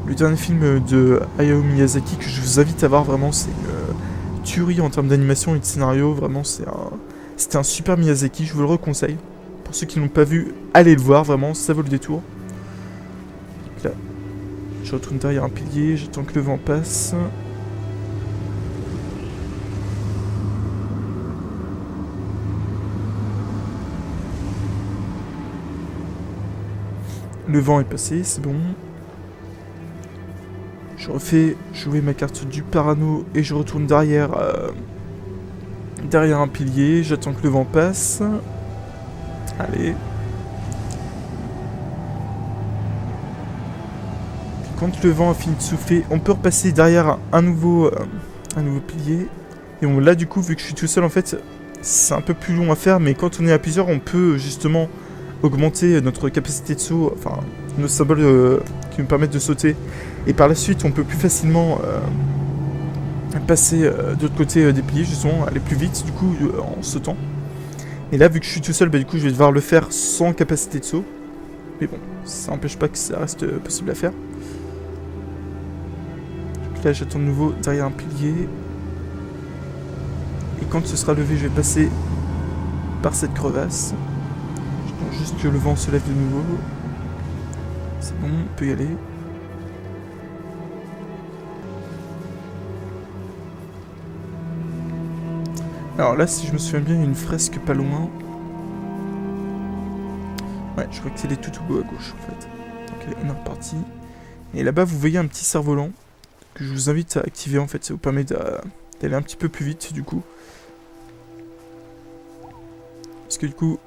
Le dernier film de Hayao Miyazaki que je vous invite à voir, vraiment, c'est une tuerie en termes d'animation et de scénario. Vraiment, c'était un super Miyazaki, je vous le reconseille. Pour ceux qui ne l'ont pas vu, allez le voir, vraiment, ça vaut le détour. Donc là, je retourne derrière un pilier, j'attends que le vent passe. Le vent est passé, c'est bon. Je refais jouer ma carte du parano et je retourne derrière un pilier. J'attends que le vent passe. Allez. Puis quand le vent a fini de souffler, on peut repasser derrière un nouveau pilier. Et là, du coup, vu que je suis tout seul, en fait, c'est un peu plus long à faire. Mais quand on est à plusieurs, on peut justement augmenter notre capacité de saut, enfin nos symboles qui nous permettent de sauter, et par la suite on peut plus facilement passer de l'autre côté des piliers, justement aller plus vite du coup en sautant. Et là vu que je suis tout seul, du coup je vais devoir le faire sans capacité de saut, mais bon ça n'empêche pas que ça reste possible à faire. Donc là j'attends de nouveau derrière un pilier, et quand ce sera levé je vais passer par cette crevasse. Juste que le vent se lève de nouveau. C'est bon, on peut y aller. Alors là, si je me souviens bien, il y a une fresque pas loin. Ouais, je crois que c'est les tout au bout à gauche en fait. Ok, on est reparti. Et là-bas, vous voyez un petit cerf-volant que je vous invite à activer en fait. Ça vous permet d'aller un petit peu plus vite du coup. Parce que du coup,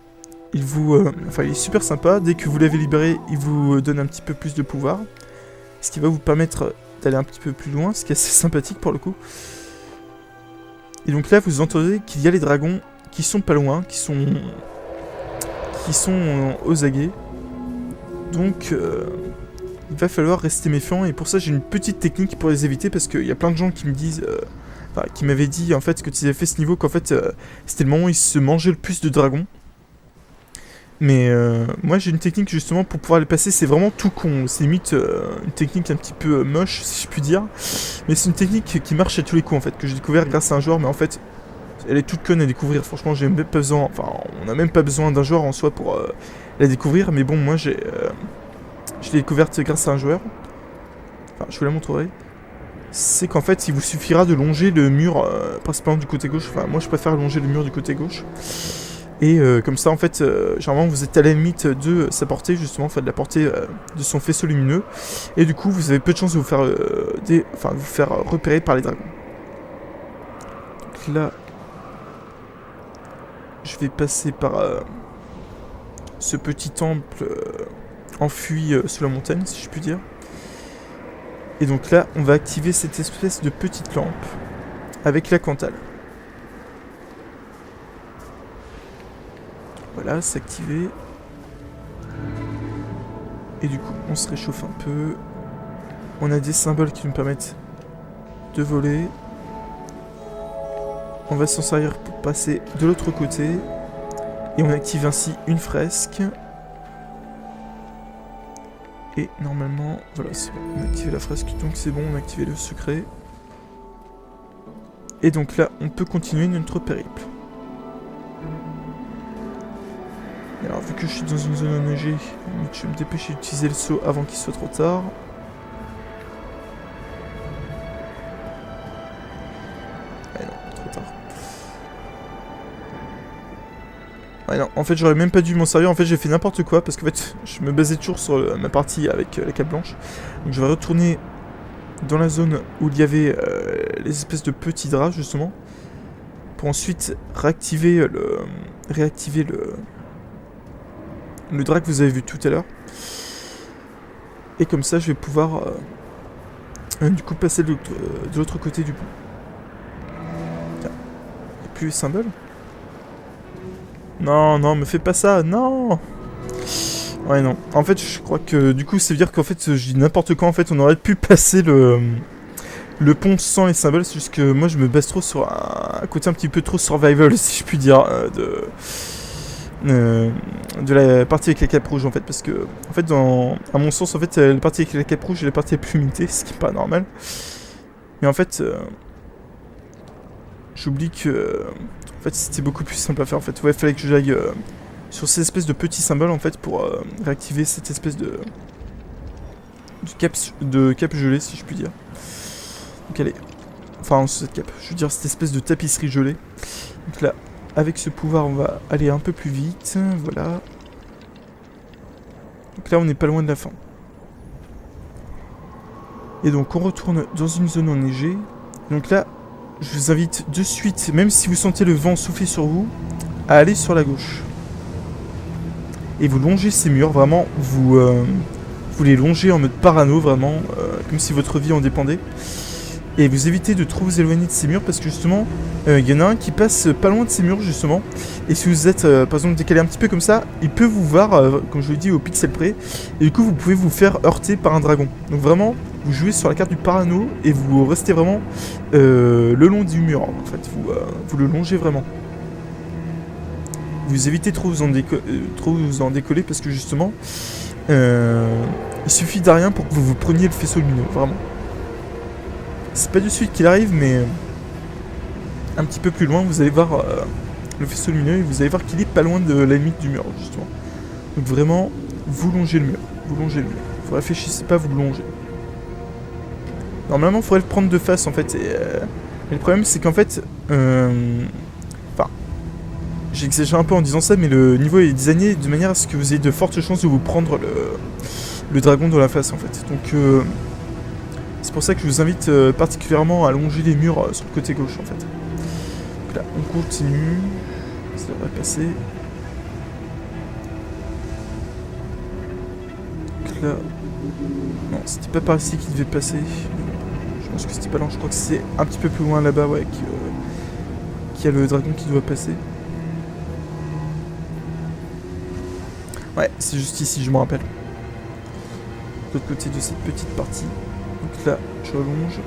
il est super sympa. Dès que vous l'avez libéré, il vous donne un petit peu plus de pouvoir. Ce qui va vous permettre d'aller un petit peu plus loin, ce qui est assez sympathique pour le coup. Et donc là, vous entendez qu'il y a les dragons qui sont pas loin, qui sont aux aguets. Donc, il va falloir rester méfiant. Et pour ça, j'ai une petite technique pour les éviter, parce qu'il y a plein de gens qui me disent... qui m'avaient dit, en fait, quand ils avaient fait ce niveau, qu'en fait, c'était le moment où ils se mangeaient le plus de dragons. Mais moi j'ai une technique justement pour pouvoir les passer, c'est vraiment tout con, c'est limite une technique un petit peu moche si je puis dire, mais c'est une technique qui marche à tous les coups en fait, que j'ai découvert grâce à un joueur, mais en fait elle est toute conne à découvrir, franchement j'ai même pas besoin, on n'a même pas besoin d'un joueur en soi pour la découvrir, mais bon moi je l'ai découverte grâce à un joueur, enfin je vous la montrerai. C'est qu'en fait il vous suffira de longer le mur, principalement du côté gauche, enfin moi je préfère longer le mur du côté gauche. Et comme ça en fait, généralement vous êtes à la limite de sa portée justement, enfin de la portée de son faisceau lumineux. Et du coup vous avez peu de chances de vous faire, repérer par les dragons. Donc là, je vais passer par ce petit temple enfui sous la montagne, si je puis dire. Et donc là, on va activer cette espèce de petite lampe avec la cantale. Voilà, c'est activé. Et du coup, on se réchauffe un peu. On a des symboles qui nous permettent de voler. On va s'en servir pour passer de l'autre côté. Et on active ainsi une fresque. Et normalement, voilà, c'est bon, on a activé la fresque, donc c'est bon, on a activé le secret. Et donc là, on peut continuer notre périple. Et alors, vu que je suis dans une zone enneigée, je vais me dépêcher d'utiliser le saut avant qu'il soit trop tard. Ah non, trop tard. Ah non, en fait, j'aurais même pas dû m'en servir. En fait, j'ai fait n'importe quoi parce qu'en fait, je me basais toujours sur ma partie avec la cape blanche. Donc, je vais retourner dans la zone où il y avait les espèces de petits draps, justement. Pour ensuite réactiver le drap que vous avez vu tout à l'heure. Et comme ça, je vais pouvoir du coup passer de l'autre côté du pont. Tiens. Et puis les symboles. Non, non, me fais pas ça, non. Ouais, non. En fait, je crois que du coup, ça veut dire qu'en fait, je dis n'importe quoi. En fait, on aurait pu passer le pont sans les symboles. C'est juste que moi, je me base trop sur un côté un petit peu trop survival, si je puis dire, de la partie avec la cape rouge en fait, parce que en fait à mon sens en fait la partie avec la cape rouge est la partie la plus limitée, ce qui est pas normal, mais en fait j'oublie que en fait c'était beaucoup plus simple à faire en fait. Ouais, fallait que j'aille sur ces espèces de petits symboles en fait pour réactiver cette espèce de cape gelée, si je puis dire. Donc allez, enfin cette cape, je veux dire cette espèce de tapisserie gelée. Donc là, avec ce pouvoir, on va aller un peu plus vite, voilà. Donc là, on n'est pas loin de la fin. Et donc, on retourne dans une zone enneigée. Donc là, je vous invite de suite, même si vous sentez le vent souffler sur vous, à aller sur la gauche. Et vous longez ces murs, vraiment, vous les longez en mode parano, vraiment, comme si votre vie en dépendait. Et vous évitez de trop vous éloigner de ces murs parce que justement, il y en a un qui passe pas loin de ces murs justement. Et si vous êtes par exemple décalé un petit peu comme ça, il peut vous voir, comme je vous l'ai dit, au pixel près. Et du coup, vous pouvez vous faire heurter par un dragon. Donc vraiment, vous jouez sur la carte du parano et vous restez vraiment le long du mur. En fait, vous le longez vraiment. Vous évitez trop vous en décoller parce que justement, il suffit de rien pour que vous preniez le faisceau lumineux, vraiment. C'est pas de suite qu'il arrive, mais un petit peu plus loin, vous allez voir le faisceau lumineux et vous allez voir qu'il est pas loin de la limite du mur, justement. Donc vraiment, vous longez le mur. Vous longez le mur. Vous réfléchissez pas, vous le longez. Normalement, il faudrait le prendre de face, en fait. Mais le problème, c'est qu'en fait... Enfin... J'exagère un peu en disant ça, mais le niveau est designé de manière à ce que vous ayez de fortes chances de vous prendre le dragon dans la face, en fait. Donc... c'est pour ça que je vous invite particulièrement à longer les murs sur le côté gauche en fait. Donc là, on continue. Ça devrait passer. Donc là... Non, c'était pas par ici qu'il devait passer. Je pense que c'était pas là. Je crois que c'est un petit peu plus loin là-bas, ouais, qu'il y a le dragon qui doit passer. Ouais, c'est juste ici, je me rappelle. De l'autre côté de cette petite partie. Donc là, je relonge.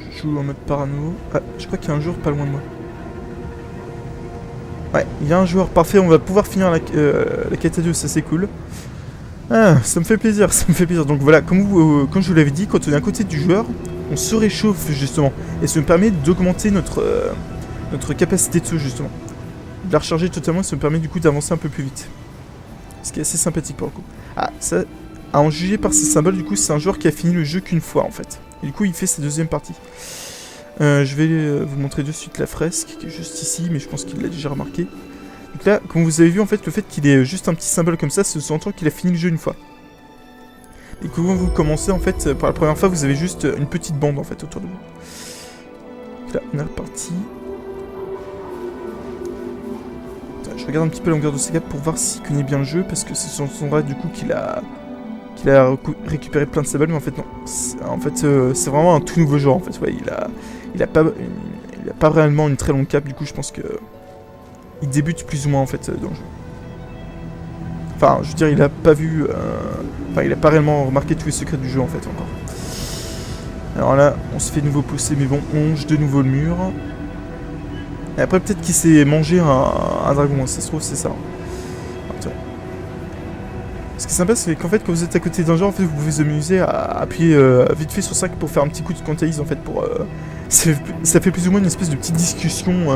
Je joue en mode parano. Ah, je crois qu'il y a un joueur pas loin de moi. Ouais, il y a un joueur parfait, on va pouvoir finir la quête à 2, ça c'est cool. Ah, ça me fait plaisir, ça me fait plaisir. Donc voilà, comme je vous l'avais dit, quand on est à côté du joueur, on se réchauffe justement. Et ça me permet d'augmenter notre capacité de saut justement. De la recharger totalement, ça me permet du coup d'avancer un peu plus vite. Ce qui est assez sympathique pour le coup. Ah, ça, à en juger par ces symboles, du coup, c'est un joueur qui a fini le jeu qu'une fois en fait. Et du coup, il fait sa deuxième partie. Je vais vous montrer de suite la fresque qui est juste ici, mais je pense qu'il l'a déjà remarqué. Donc là, comme vous avez vu, en fait, le fait qu'il ait juste un petit symbole comme ça, ça s'entend qu'il a fini le jeu une fois. Et que quand vous commencez, en fait, par la première fois, vous avez juste une petite bande en fait autour de vous. Donc là, on est reparti. Je regarde un petit peu la longueur de ses capes pour voir s'il connaît bien le jeu, parce que c'est sur son raid du coup qu'il a récupéré plein de symboles, mais en fait non. En fait, c'est vraiment un tout nouveau genre en fait. Ouais, il a pas réellement une très longue cape, du coup je pense que il débute plus ou moins en fait dans le jeu. Enfin, je veux dire, il a pas vu, enfin il a pas réellement remarqué tous les secrets du jeu en fait encore. Alors là, on se fait de nouveau pousser, mais bon, on longe de nouveau le mur. Et après, peut-être qu'il s'est mangé un dragon, hein, ça se trouve, c'est ça. Attends. Ce qui est sympa, c'est qu'en fait, quand vous êtes à côté d'un genre, en fait, vous pouvez vous amuser à appuyer vite fait sur 5 pour faire un petit coup de quantise, en fait, pour... ça fait plus ou moins une espèce de petite discussion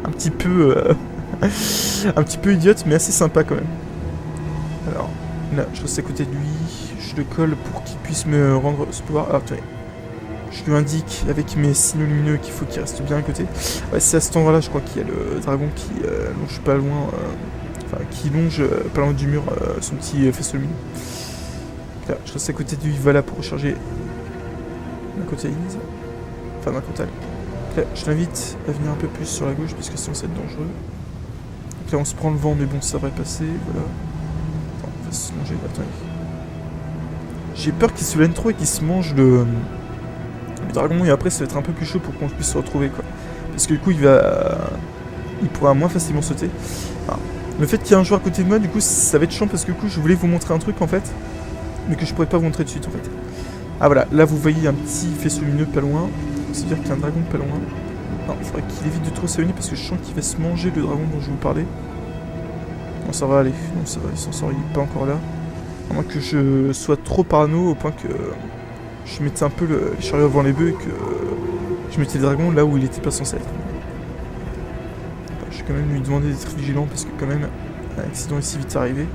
un petit peu... un petit peu idiote, mais assez sympa, quand même. Alors, là, je reste à côté de lui, je le colle pour qu'il puisse me rendre ce pouvoir. Ah, attendez. Je lui indique avec mes signaux lumineux qu'il faut qu'il reste bien à côté. Ouais, c'est à cet endroit-là, je crois qu'il y a le dragon qui longe pas loin... Enfin, qui longe pas loin du mur son petit faisceau lumineux. Là, je reste à côté de lui, voilà, pour recharger ma cotaïne. Enfin, ma cotale. Là, je l'invite à venir un peu plus sur la gauche, parce que sinon ça va être dangereux. Donc là, on se prend le vent, mais bon, ça devrait passer, voilà. Attends, on va se manger, attendez. J'ai peur qu'il se lène trop et qu'il se mange le dragon, et après, ça va être un peu plus chaud pour qu'on puisse se retrouver, quoi. Parce que du coup, il pourra moins facilement sauter. Enfin, le fait qu'il y ait un joueur à côté de moi, du coup, ça va être chiant parce que du coup, je voulais vous montrer un truc en fait, mais que je pourrais pas vous montrer de suite en fait. Ah voilà, là vous voyez un petit faisceau lumineux pas loin, c'est-à-dire qu'il y a un dragon pas loin. Non, il faudrait qu'il évite de trop s'éloigner parce que je sens qu'il va se manger le dragon dont je vous parlais. Non, ça va aller, non, ça va, il s'en sort, il est pas encore là. À moins que je sois trop parano au point que je mettais un peu les chariots avant les bœufs et que je mettais le dragon là où il était pas censé être. Je vais quand même lui demander d'être vigilant parce que quand même un accident est si vite arrivé.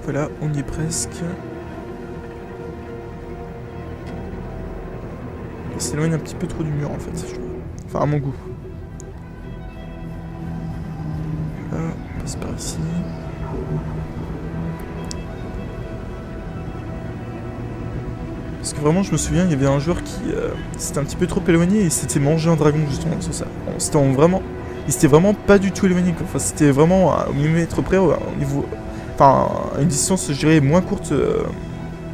Voilà, on y est presque. Il s'éloigne un petit peu trop du mur en fait, je trouve. Enfin à mon goût. Là, on passe par ici. Parce que vraiment, je me souviens, il y avait un joueur qui s'était un petit peu trop éloigné et s'était mangé un dragon justement, c'est ça. C'était vraiment... Il s'était vraiment pas du tout éloigné, quoi. Enfin, c'était vraiment au millimètre près, au niveau... Enfin, à une distance, je dirais, moins courte...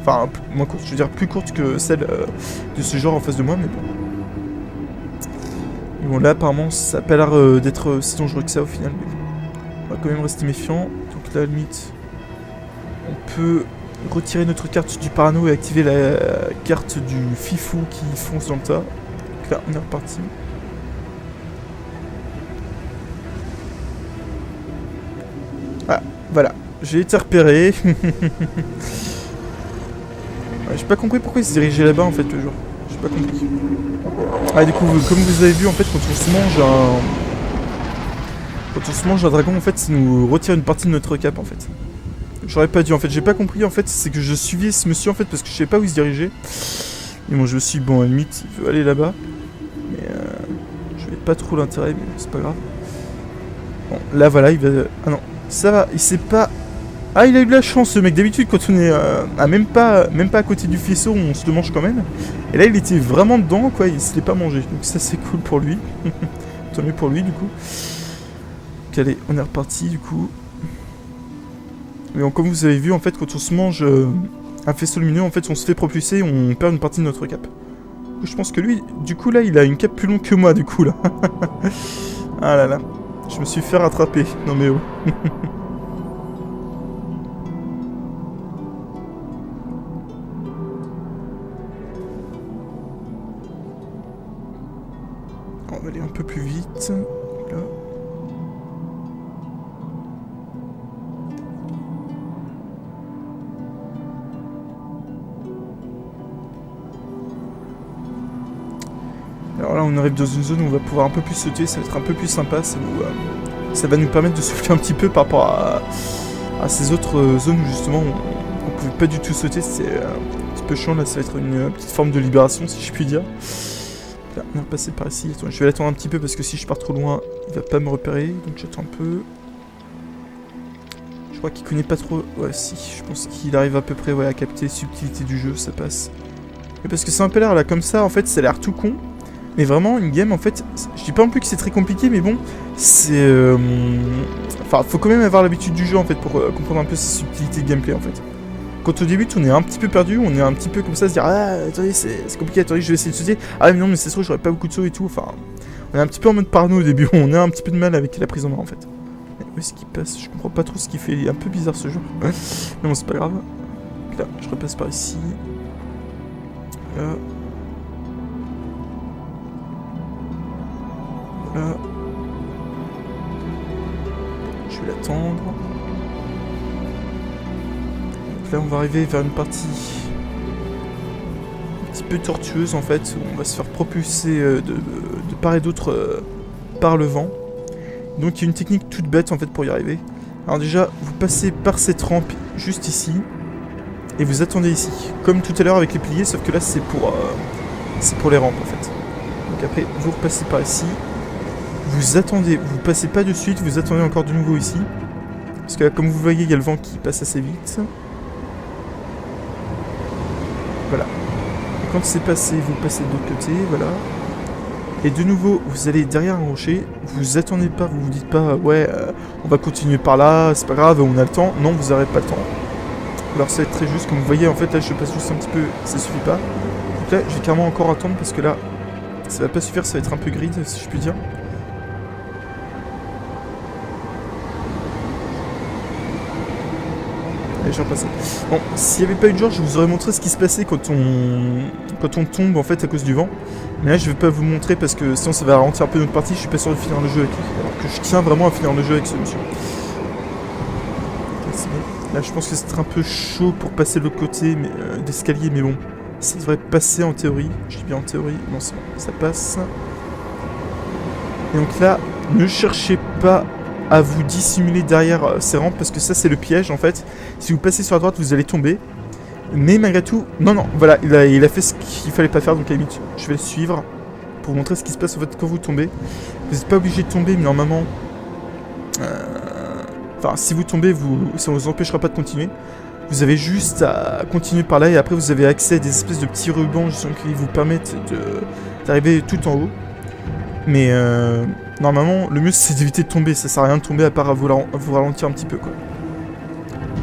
Enfin, moins courte, je veux dire plus courte que celle de ce genre en face de moi, mais bon. Et bon, là, apparemment, ça n'a pas l'air d'être si dangereux que ça au final, mais bon. On va quand même rester méfiant. Donc là, à la limite, on peut retirer notre carte du parano et activer la carte du fifou qui fonce dans le tas. Donc là, on est reparti. Ah, voilà. J'ai été repéré. Ouais, j'ai pas compris pourquoi il se dirigeait là-bas en fait le jour. J'ai pas compris. Ah, du coup, comme vous avez vu, en fait, quand on se mange un dragon, en fait, ça nous retire une partie de notre cap en fait. J'aurais pas dû en fait, j'ai pas compris en fait, c'est que je suivais ce monsieur en fait parce que je savais pas où il se dirigeait. Et bon, je me suis dit, bon, à la limite, il veut aller là-bas. Mais je vais pas trop l'intérêt, mais c'est pas grave. Bon, là voilà, il va. Ah non, ça va, il sait pas. Ah, il a eu de la chance ce mec, d'habitude quand on est même pas à côté du faisceau, on se le mange quand même. Et là, il était vraiment dedans, quoi, il se l'est pas mangé. Donc ça, c'est cool pour lui. Tant mieux pour lui, du coup. Donc allez, on est reparti, du coup. Mais bon, comme vous avez vu, en fait, quand on se mange un faisceau lumineux, en fait, on se fait propulser, on perd une partie de notre cap. Je pense que lui, du coup, là, il a une cape plus longue que moi, du coup, là. Ah là là. Je me suis fait rattraper. Non mais oh. On va aller un peu plus vite. Là. Alors là, on arrive dans une zone où on va pouvoir un peu plus sauter, ça va être un peu plus sympa, ça va nous permettre de souffler un petit peu par rapport à ces autres zones où justement on pouvait pas du tout sauter, c'est un petit peu chiant, là ça va être une petite forme de libération si je puis dire. Là, on va passer par ici, attends, je vais l'attendre un petit peu parce que si je pars trop loin, il va pas me repérer, donc j'attends un peu. Je crois qu'il connaît pas trop, ouais si, je pense qu'il arrive à peu près à capter les subtilités du jeu, ça passe. Mais parce que c'est un peu l'air là, comme ça en fait ça a l'air tout con. Mais vraiment, une game, en fait, je dis pas non plus que c'est très compliqué, mais bon, c'est... Enfin, faut quand même avoir l'habitude du jeu, en fait, pour comprendre un peu ces subtilités de gameplay, en fait. Quand au début, on est un petit peu perdu, on est un petit peu comme ça, à se dire « Ah, attendez, c'est compliqué, attendez, je vais essayer de sauter. Ah mais non, mais c'est sûr, j'aurais pas beaucoup de sauts et tout. » Enfin, on est un petit peu en mode parano au début, on a un petit peu de mal avec la prise en main, en fait. Mais où est-ce qu'il passe? Je comprends pas trop ce qu'il fait, il est un peu bizarre, ce jeu. Mais bon, c'est pas grave. Donc là, je repasse par ici. Là... Là. Je vais l'attendre. Donc là, on va arriver vers une partie un petit peu tortueuse, en fait, où on va se faire propulser de part et d'autre par le vent. Donc il y a une technique toute bête, en fait, pour y arriver. Alors déjà, vous passez par cette rampe juste ici, et vous attendez ici. Comme tout à l'heure avec les piliers, sauf que là, c'est pour les rampes, en fait. Donc après, vous repassez par ici. Vous attendez, vous passez pas de suite, vous attendez encore de nouveau ici. Parce que là, comme vous voyez, il y a le vent qui passe assez vite. Voilà. Et quand c'est passé, vous passez de l'autre côté, voilà. Et de nouveau, vous allez derrière un rocher, vous attendez pas, vous vous dites pas, ouais, on va continuer par là, c'est pas grave, on a le temps. Non, vous n'aurez pas le temps. Alors ça va être très juste, comme vous voyez, en fait, là, je passe juste un petit peu, ça suffit pas. Donc là, je vais carrément encore attendre, parce que là, ça va pas suffire, ça va être un peu grid, si je puis dire. Allez, je vais repasser. Bon, s'il n'y avait pas eu de jour, je vous aurais montré ce qui se passait quand on tombe en fait à cause du vent. Mais là, je vais pas vous montrer parce que sinon ça va ralentir un peu notre partie. Je suis pas sûr de finir le jeu avec lui. Alors que je tiens vraiment à finir le jeu avec ce monsieur. Ok, c'est bon. Là, je pense que c'est un peu chaud pour passer de l'autre côté d'escalier, mais bon, ça devrait passer en théorie. Je dis bien en théorie. Non, c'est bon, ça passe. Et donc là, ne cherchez pas à vous dissimuler derrière ces rampes parce que ça c'est le piège en fait. Si vous passez sur la droite vous allez tomber. Mais malgré tout, non, voilà, il a fait ce qu'il fallait pas faire, donc à la limite je vais le suivre pour vous montrer ce qui se passe en fait quand vous tombez. Vous n'êtes pas obligé de tomber, mais normalement, enfin si vous tombez, ça ne vous empêchera pas de continuer. Vous avez juste à continuer par là et après vous avez accès à des espèces de petits rubans qui vous permettent d'arriver tout en haut. Mais normalement, le mieux c'est d'éviter de tomber, ça sert à rien de tomber à part à vous ralentir un petit peu quoi.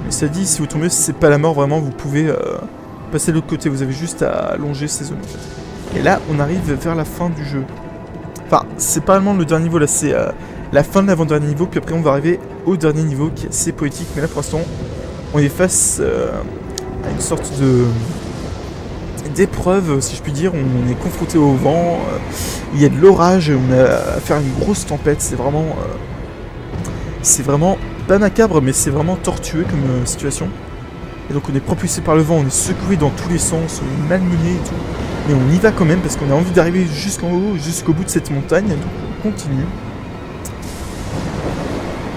Mais ça dit, si vous tombez, c'est pas la mort vraiment, vous pouvez passer de l'autre côté, vous avez juste à longer ces zones en fait. Et là, on arrive vers la fin du jeu. Enfin, c'est pas vraiment le dernier niveau là, c'est la fin de l'avant-dernier niveau, puis après on va arriver au dernier niveau qui est assez poétique, mais là pour l'instant, on est face à une sorte d'épreuve, si je puis dire. On est confronté au vent, il y a de l'orage, on a à faire une grosse tempête, c'est vraiment pas macabre, mais c'est vraiment tortueux comme situation. Et donc on est propulsé par le vent, on est secoué dans tous les sens, on est malmené et tout. Mais on y va quand même parce qu'on a envie d'arriver jusqu'en haut, jusqu'au bout de cette montagne, donc on continue.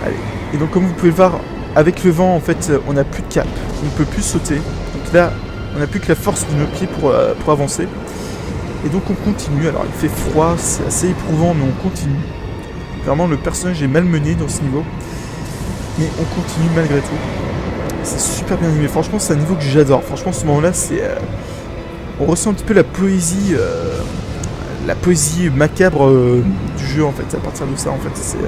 Allez. Et donc comme vous pouvez le voir, avec le vent en fait, on n'a plus de cap, on ne peut plus sauter. Donc là, on n'a plus que la force de nos pieds pour avancer. Et donc on continue, alors il fait froid, c'est assez éprouvant, mais on continue. Vraiment le personnage est malmené dans ce niveau. Mais on continue malgré tout. C'est super bien animé, franchement c'est un niveau que j'adore. Franchement ce moment là c'est... on ressent un petit peu la poésie macabre du jeu en fait, à partir de ça en fait. C'est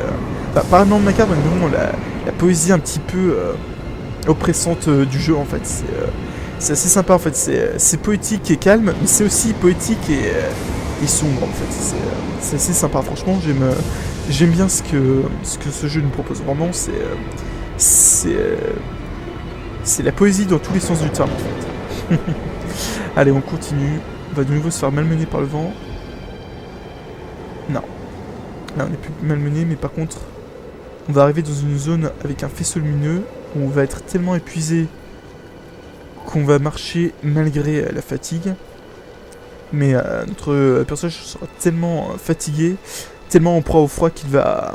enfin, pas vraiment macabre, mais vraiment la poésie un petit peu oppressante du jeu en fait. C'est assez sympa en fait, c'est poétique et calme, mais c'est aussi poétique et sombre en fait. C'est assez sympa, franchement j'aime bien ce que ce jeu nous propose. Vraiment c'est la poésie dans tous les sens du terme en fait. Allez, on continue. On va de nouveau se faire malmener par le vent. Non. Là, on n'est plus malmené, mais par contre, on va arriver dans une zone avec un faisceau lumineux où on va être tellement épuisé qu'on va marcher malgré la fatigue. Mais notre personnage sera tellement fatigué, tellement en proie au froid qu'il va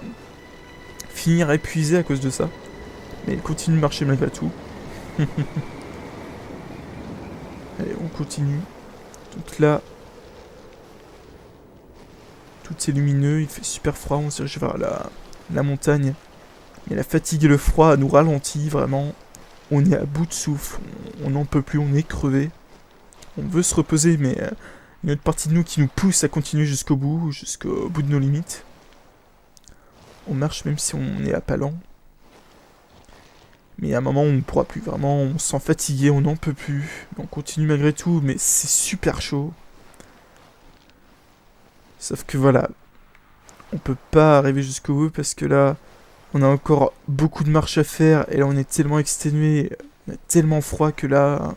finir épuisé à cause de ça. Mais il continue de marcher malgré tout. Allez, on continue. Donc là, tout c'est lumineux, il fait super froid, on se dirige vers la montagne. Mais la fatigue et le froid nous ralentit vraiment. On est à bout de souffle, on n'en peut plus, on est crevé. On veut se reposer, mais il y a une autre partie de nous qui nous pousse à continuer jusqu'au bout de nos limites. On marche même si on est à pas lent. Mais à un moment, on ne pourra plus. Vraiment, on se sent fatigué, on n'en peut plus. On continue malgré tout, mais c'est super chaud. Sauf que voilà, on peut pas arriver jusqu'au bout parce que là, on a encore beaucoup de marche à faire. Et là, on est tellement exténué, on a tellement froid que là,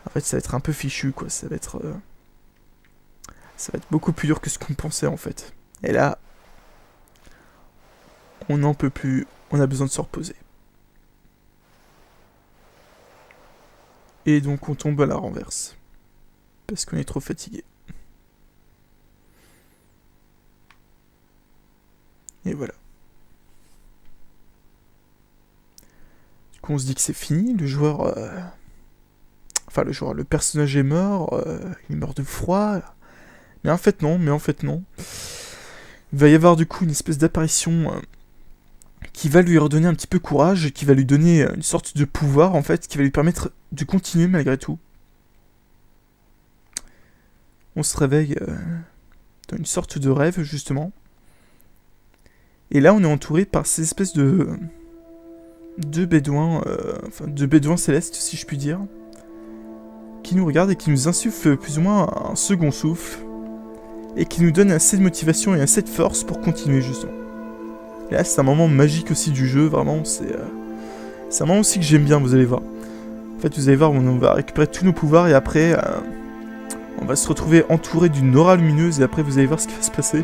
en fait, ça va être un peu fichu, quoi. Ça va être beaucoup plus dur que ce qu'on pensait, en fait. Et là, on n'en peut plus, on a besoin de se reposer. Et donc on tombe à la renverse. Parce qu'on est trop fatigué. Et voilà. Du coup on se dit que c'est fini, le joueur... Enfin le joueur, le personnage est mort, il meurt de froid. Mais en fait non. Il va y avoir du coup une espèce d'apparition qui va lui redonner un petit peu courage, qui va lui donner une sorte de pouvoir en fait, qui va lui permettre de continuer malgré tout. On se réveille dans une sorte de rêve justement. Et là on est entouré par ces espèces de bédouins, de bédouins célestes si je puis dire, qui nous regardent et qui nous insufflent plus ou moins un second souffle, et qui nous donnent assez de motivation et assez de force pour continuer justement. Et là c'est un moment magique aussi du jeu, vraiment c'est un moment aussi que j'aime bien, vous allez voir. En fait vous allez voir, on va récupérer tous nos pouvoirs et après on va se retrouver entouré d'une aura lumineuse et après vous allez voir ce qui va se passer.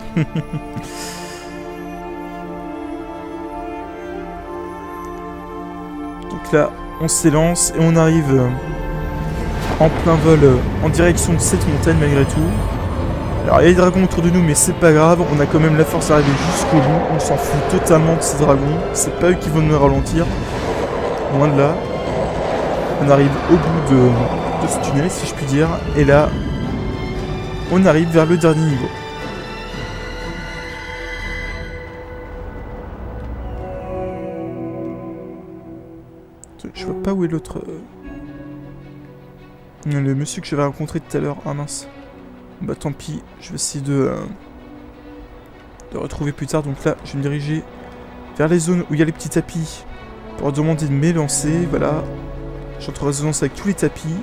Donc là on s'élance et on arrive en plein vol en direction de cette montagne malgré tout. Alors il y a des dragons autour de nous mais c'est pas grave, on a quand même la force d'arriver jusqu'au bout, on s'en fout totalement de ces dragons, c'est pas eux qui vont nous ralentir, loin de là. On arrive au bout de ce tunnel si je puis dire, et là on arrive vers le dernier niveau. Je vois pas où est l'autre... Le monsieur que j'avais rencontré tout à l'heure, ah mince. Bah tant pis, je vais essayer de retrouver plus tard. Donc là, je vais me diriger vers les zones où il y a les petits tapis pour demander de m'élancer. Voilà, je suis en résonance avec tous les tapis.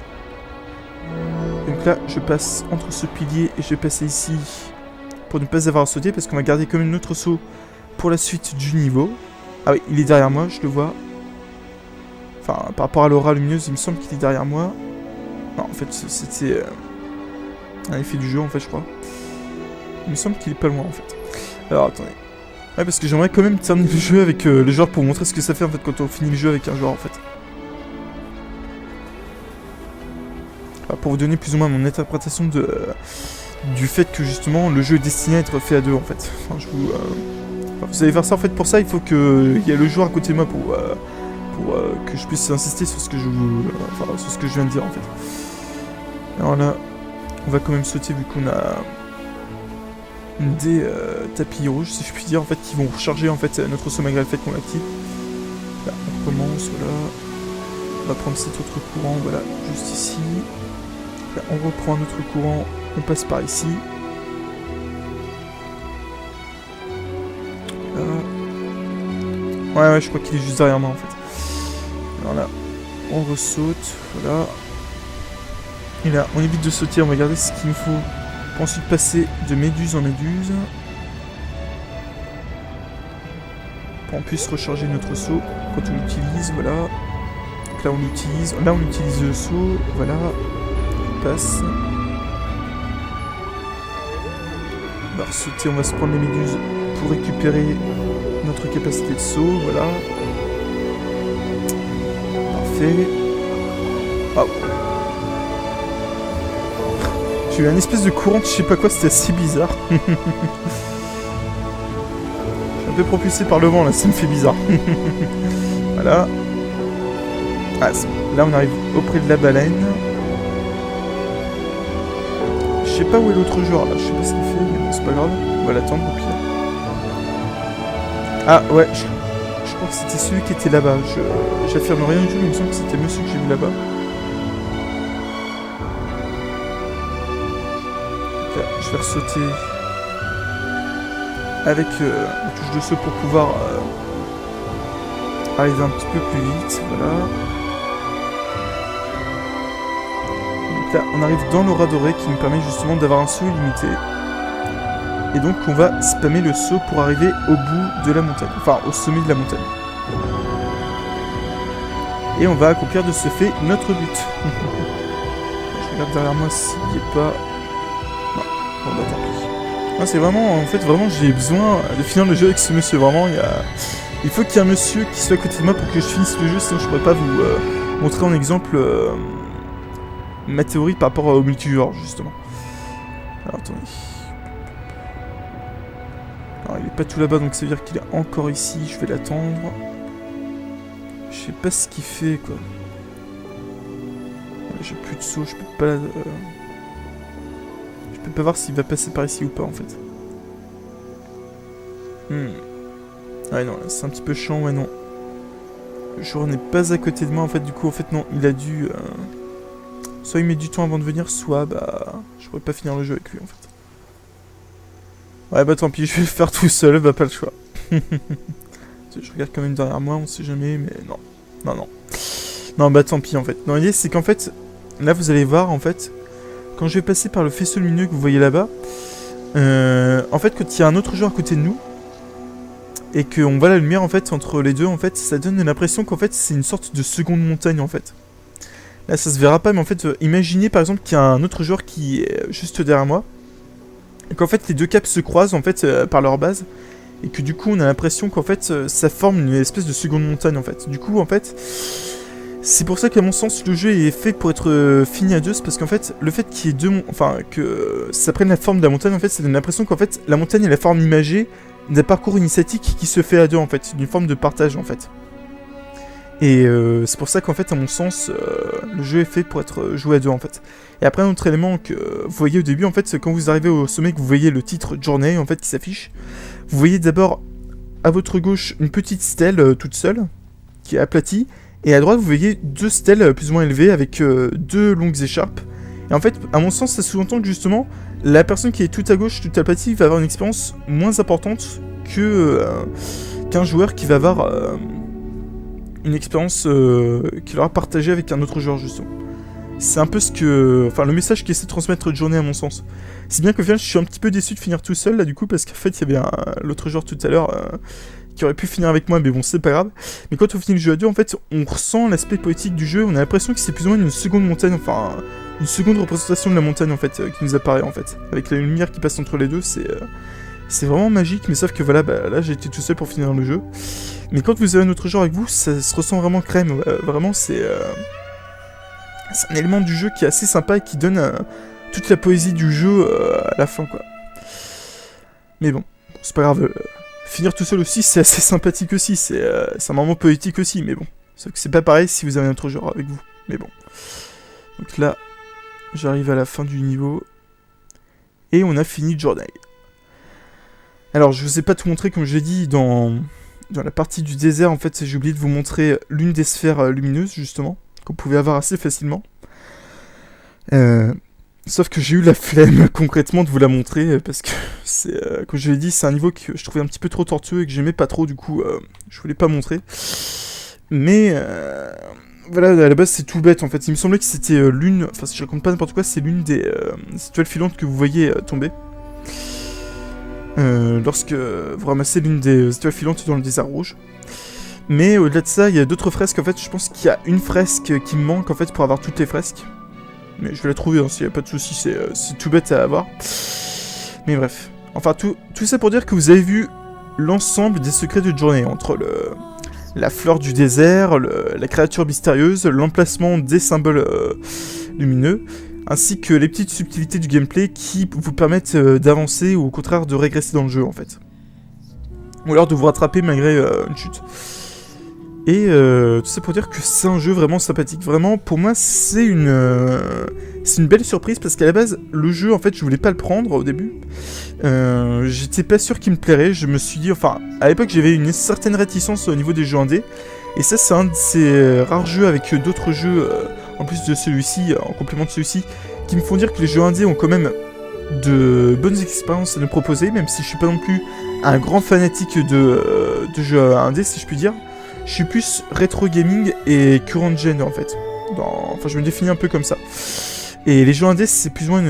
Donc là, je passe entre ce pilier et je vais passer ici pour ne pas avoir à sauter parce qu'on va garder comme un autre saut pour la suite du niveau. Ah oui, il est derrière moi, je le vois. Enfin, par rapport à l'aura lumineuse, il me semble qu'il est derrière moi. Non, en fait, c'était... un effet du jeu en fait je crois. Il me semble qu'il est pas loin en fait. Alors attendez. Ouais parce que j'aimerais quand même terminer le jeu avec le joueur pour montrer ce que ça fait en fait quand on finit le jeu avec un joueur en fait. Enfin, pour vous donner plus ou moins mon interprétation du fait que justement le jeu est destiné à être fait à deux en fait. Enfin je vous... Enfin, vous allez faire ça en fait, pour ça il faut qu'il y ait le joueur à côté de moi pour que je puisse insister sur ce que je vous... Enfin sur ce que je viens de dire en fait. Alors là... On va quand même sauter vu qu'on a des tapis rouges, si je puis dire, en fait, qui vont recharger en fait notre saut malgré le fait qu'on l'active. Là, on commence, voilà. On va prendre cet autre courant, voilà, juste ici. Là, on reprend un autre courant, on passe par ici. Là. Ouais, je crois qu'il est juste derrière moi en fait. Alors là, on ressaute, voilà. Et là, on évite de sauter, on va regarder ce qu'il nous faut pour ensuite passer de méduse en méduse. Pour qu'on puisse recharger notre saut quand on l'utilise, voilà. Donc là on utilise le saut, voilà. On passe. On va sauter, on va se prendre les méduses pour récupérer notre capacité de saut, voilà. Parfait. Oh. J'ai eu un espèce de courant, je sais pas quoi, c'était assez bizarre. Je suis un peu propulsé par le vent là, ça me fait bizarre. Voilà. Ah, là on arrive auprès de la baleine. Je sais pas où est l'autre joueur là, je sais pas ce qu'il fait, mais bon, c'est pas grave. On va l'attendre au pire. Ah ouais, je crois que c'était celui qui était là-bas. J'affirme rien du tout, mais il me semble que c'était monsieur que j'ai vu là-bas. Je vais sauter avec la touche de saut pour pouvoir arriver un petit peu plus vite, voilà. Donc là, on arrive dans l'aura dorée qui nous permet justement d'avoir un saut illimité. Et donc on va spammer le saut pour arriver au bout de la montagne, enfin au sommet de la montagne. Et on va accomplir de ce fait notre but. Je regarde derrière moi s'il n'y est pas... Non, bon bah tant pis. Moi, c'est vraiment, en fait, vraiment, j'ai besoin de finir le jeu avec ce monsieur. Vraiment, il faut qu'il y ait un monsieur qui soit à côté de moi pour que je finisse le jeu, sinon je pourrais pas vous montrer en exemple ma théorie par rapport au multijoueur, justement. Alors, attendez. Alors, il est pas tout là-bas, donc ça veut dire qu'il est encore ici. Je vais l'attendre. Je sais pas ce qu'il fait, quoi. J'ai plus de saut, je peux pas... Je peux pas voir s'il va passer par ici ou pas, en fait. Ouais, non, là, c'est un petit peu chiant, ouais, non. Le joueur n'est pas à côté de moi, en fait, du coup, en fait, non, il a dû... Soit il met du temps avant de venir, soit, bah... Je pourrais pas finir le jeu avec lui, en fait. Ouais, bah tant pis, je vais le faire tout seul, bah pas le choix. Je regarde quand même derrière moi, on sait jamais, mais non. Non, non. Non, bah tant pis, en fait. Non, l'idée, c'est qu'en fait... Là, vous allez voir, en fait... Quand je vais passer par le faisceau lumineux que vous voyez là-bas... en fait, quand il y a un autre joueur à côté de nous... Et qu'on voit la lumière, en fait, entre les deux, en fait... Ça donne l'impression qu'en fait, c'est une sorte de seconde montagne, en fait. Là, ça se verra pas, mais en fait... imaginez, par exemple, qu'il y a un autre joueur qui est juste derrière moi... Et qu'en fait, les deux caps se croisent, en fait, par leur base... Et que du coup, on a l'impression qu'en fait, ça forme une espèce de seconde montagne, en fait. Du coup, en fait... C'est pour ça qu'à mon sens, le jeu est fait pour être fini à deux, c'est parce qu'en fait, le fait qu'il y ait deux... Enfin, que ça prenne la forme de la montagne, en fait, ça donne l'impression qu'en fait, la montagne est la forme imagée d'un parcours initiatique qui se fait à deux, en fait. D'une forme de partage, en fait. Et c'est pour ça qu'en fait, à mon sens, le jeu est fait pour être joué à deux, en fait. Et après, un autre élément que vous voyez au début, en fait, c'est quand vous arrivez au sommet, que vous voyez le titre Journey, en fait, qui s'affiche. Vous voyez d'abord, à votre gauche, une petite stèle toute seule, qui est aplatie. Et à droite, vous voyez deux stèles plus ou moins élevées avec deux longues écharpes. Et en fait, à mon sens, ça sous-entend que justement, la personne qui est tout à gauche, tout aplatie, va avoir une expérience moins importante qu'un joueur qui va avoir une expérience qu'il aura partagée avec un autre joueur, justement. C'est un peu ce que... Enfin, le message qu'essaie de transmettre Journée, à mon sens. C'est bien qu'au final, je suis un petit peu déçu de finir tout seul, là, du coup, parce qu'en fait, il y avait l'autre joueur tout à l'heure... qui aurait pu finir avec moi, mais bon, c'est pas grave. Mais quand on finit le jeu à deux, en fait, on ressent l'aspect poétique du jeu, on a l'impression que c'est plus ou moins une seconde montagne, enfin, une seconde représentation de la montagne, en fait, qui nous apparaît, en fait. Avec la lumière qui passe entre les deux, c'est vraiment magique, mais sauf que voilà, bah, là, j'ai été tout seul pour finir le jeu. Mais quand vous avez un autre joueur avec vous, ça se ressent vraiment crème, vraiment, c'est un élément du jeu qui est assez sympa et qui donne toute la poésie du jeu à la fin, quoi. Mais bon, c'est pas grave... Finir tout seul aussi, c'est assez sympathique aussi, c'est un moment poétique aussi, mais bon. Sauf que c'est pas pareil si vous avez un autre joueur avec vous, mais bon. Donc là, j'arrive à la fin du niveau, et on a fini Journey. Alors, je vous ai pas tout montré, comme je l'ai dit, dans la partie du désert, en fait, j'ai oublié de vous montrer l'une des sphères lumineuses, justement, qu'on pouvait avoir assez facilement. Sauf que j'ai eu la flemme concrètement de vous la montrer parce que c'est, comme je l'ai dit, c'est un niveau que je trouvais un petit peu trop tortueux et que j'aimais pas trop, du coup je voulais pas montrer. Mais voilà, à la base c'est tout bête en fait. Il me semblait que c'était l'une, enfin si je raconte pas n'importe quoi, c'est l'une des étoiles filantes que vous voyez tomber. Lorsque vous ramassez l'une des étoiles filantes dans le désert rouge. Mais au-delà de ça, il y a d'autres fresques en fait. Je pense qu'il y a une fresque qui me manque en fait pour avoir toutes les fresques. Mais je vais la trouver, hein, s'il n'y a pas de soucis, c'est tout bête à avoir. Mais bref. Enfin, tout ça pour dire que vous avez vu l'ensemble des secrets de Journey, entre la fleur du désert, la créature mystérieuse, l'emplacement des symboles lumineux, ainsi que les petites subtilités du gameplay qui vous permettent d'avancer ou au contraire de régresser dans le jeu, en fait. Ou alors de vous rattraper malgré une chute. Et tout ça pour dire que c'est un jeu vraiment sympathique. Vraiment, pour moi, c'est une belle surprise parce qu'à la base, le jeu, en fait, je voulais pas le prendre au début. J'étais pas sûr qu'il me plairait. Je me suis dit, enfin, à l'époque, j'avais une certaine réticence au niveau des jeux indés. Et ça, c'est un de ces rares jeux avec d'autres jeux, en plus de celui-ci, en complément de celui-ci, qui me font dire que les jeux indés ont quand même de bonnes expériences à nous proposer, même si je suis pas non plus un grand fanatique de jeux indés, si je puis dire. Je suis plus rétro gaming et current gen en fait. Enfin, je me définis un peu comme ça. Et les jeux indés, c'est plus ou moins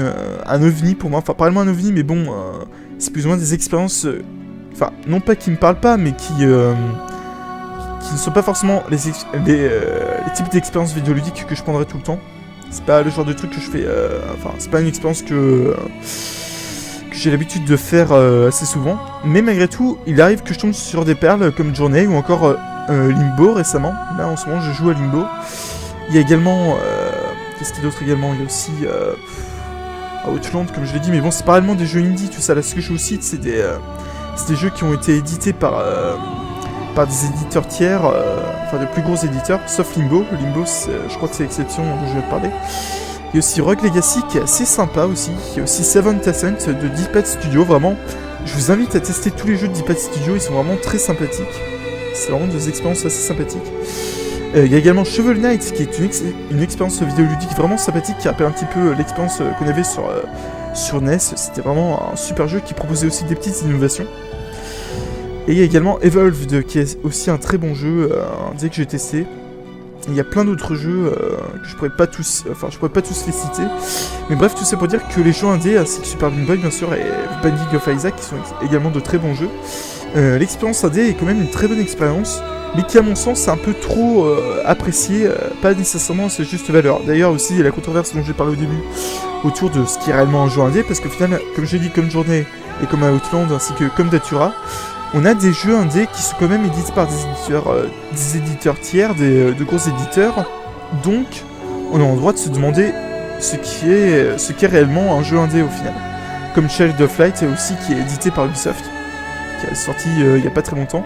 un ovni pour moi. Enfin, pas vraiment un ovni, mais bon, c'est plus ou moins des expériences. Enfin, non pas qui me parlent pas, mais qui ne sont pas forcément les types d'expériences vidéoludiques que je prendrais tout le temps. C'est pas le genre de truc que je fais. Enfin, c'est pas une expérience que que j'ai l'habitude de faire assez souvent. Mais malgré tout, il arrive que je tombe sur des perles comme Journey ou encore Limbo récemment. Là en ce moment je joue à Limbo. Il y a également... qu'est-ce qu'il y a d'autre également? Il y a aussi... Outland comme je l'ai dit, mais bon c'est pas réellement des jeux indie tout ça. Là ce que je vous cite c'est des jeux qui ont été édités par des éditeurs tiers, enfin de plus gros éditeurs, sauf Limbo. Limbo je crois que c'est l'exception dont je vais parler. Il y a aussi Rogue Legacy qui est assez sympa aussi. Il y a aussi Seventh Ascent de D-Pad Studio, vraiment. Je vous invite à tester tous les jeux de D-Pad Studio, ils sont vraiment très sympathiques. C'est vraiment des expériences assez sympathiques. Il y a également Shovel Knight qui est une expérience vidéoludique vraiment sympathique qui rappelle un petit peu l'expérience qu'on avait sur NES. C'était vraiment un super jeu qui proposait aussi des petites innovations. Et il y a également Evolved qui est aussi un très bon jeu, un dé que j'ai testé. Il y a plein d'autres jeux que je pourrais pas tous les citer. Mais bref, tout ça pour dire que les jeux indés, ainsi que Super Meat Boy bien sûr, et Binding of Isaac, qui sont également de très bons jeux. L'expérience indé est quand même une très bonne expérience, mais qui à mon sens est un peu trop appréciée, pas nécessairement à sa juste valeur. D'ailleurs aussi, il y a la controverse dont j'ai parlé au début, autour de ce qui est réellement un jeu indé, parce qu'au final, comme j'ai dit, comme Journey et comme Outland, ainsi que comme Datura, on a des jeux indés qui sont quand même édités par des éditeurs tiers, de gros éditeurs. Donc, on a le droit de se demander ce qu'est réellement un jeu indé au final. Comme Child of Light aussi, qui est édité par Ubisoft, qui est sorti il n'y a pas très longtemps.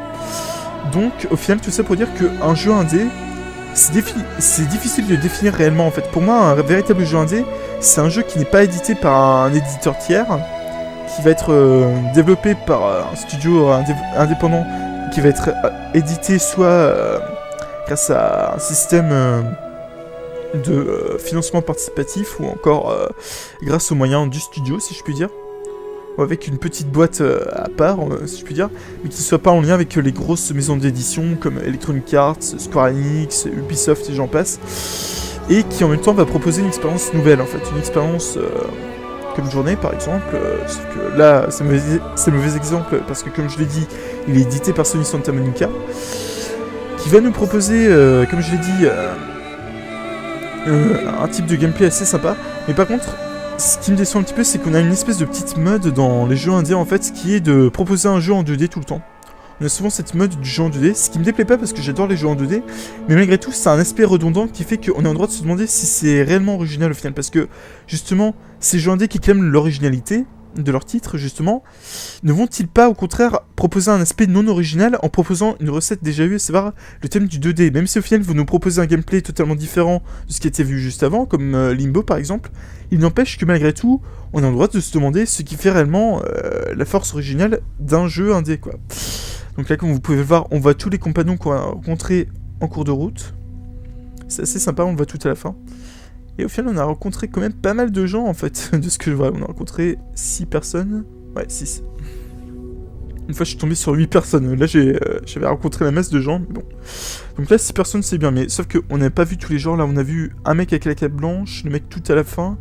Donc, au final, tout ça pour dire qu'un jeu indé, c'est difficile de définir réellement en fait. Pour moi, un véritable jeu indé, c'est un jeu qui n'est pas édité par un éditeur tiers, qui va être développé par un studio indépendant, qui va être édité soit grâce à un système de financement participatif, ou encore grâce aux moyens du studio, si je puis dire, ou avec une petite boîte à part, si je puis dire, mais qui ne soit pas en lien avec les grosses maisons d'édition comme Electronic Arts, Square Enix, Ubisoft et j'en passe, et qui en même temps va proposer une expérience nouvelle, en fait, une expérience... comme Journée par exemple, sauf que là c'est mauvais exemple parce que comme je l'ai dit, il est édité par Sony Santa Monica, qui va nous proposer, comme je l'ai dit, un type de gameplay assez sympa, mais par contre, ce qui me déçoit un petit peu, c'est qu'on a une espèce de petite mode dans les jeux indés en fait, qui est de proposer un jeu en 2D tout le temps. On a souvent cette mode du jeu en 2D, ce qui me déplaît pas parce que j'adore les jeux en 2D, mais malgré tout, c'est un aspect redondant qui fait qu'on a le droit de se demander si c'est réellement original au final, parce que, justement, ces jeux indés qui clament l'originalité de leur titre, justement, ne vont-ils pas, au contraire, proposer un aspect non original en proposant une recette déjà vue, à savoir le thème du 2D, même si au final, vous nous proposez un gameplay totalement différent de ce qui a été vu juste avant, comme Limbo par exemple, il n'empêche que malgré tout, on a le droit de se demander ce qui fait réellement la force originale d'un jeu indé, quoi. Donc là, comme vous pouvez le voir, on voit tous les compagnons qu'on a rencontrés en cours de route. C'est assez sympa, on le voit tout à la fin. Et au final, on a rencontré quand même pas mal de gens, en fait, de ce que je vois. On a rencontré 6 personnes. Ouais, 6. Une fois, je suis tombé sur 8 personnes. Là, j'avais rencontré la masse de gens, mais bon. Donc là, 6 personnes, c'est bien, mais sauf qu'on n'a pas vu tous les gens. Là, on a vu un mec avec la cape blanche, le mec tout à la fin,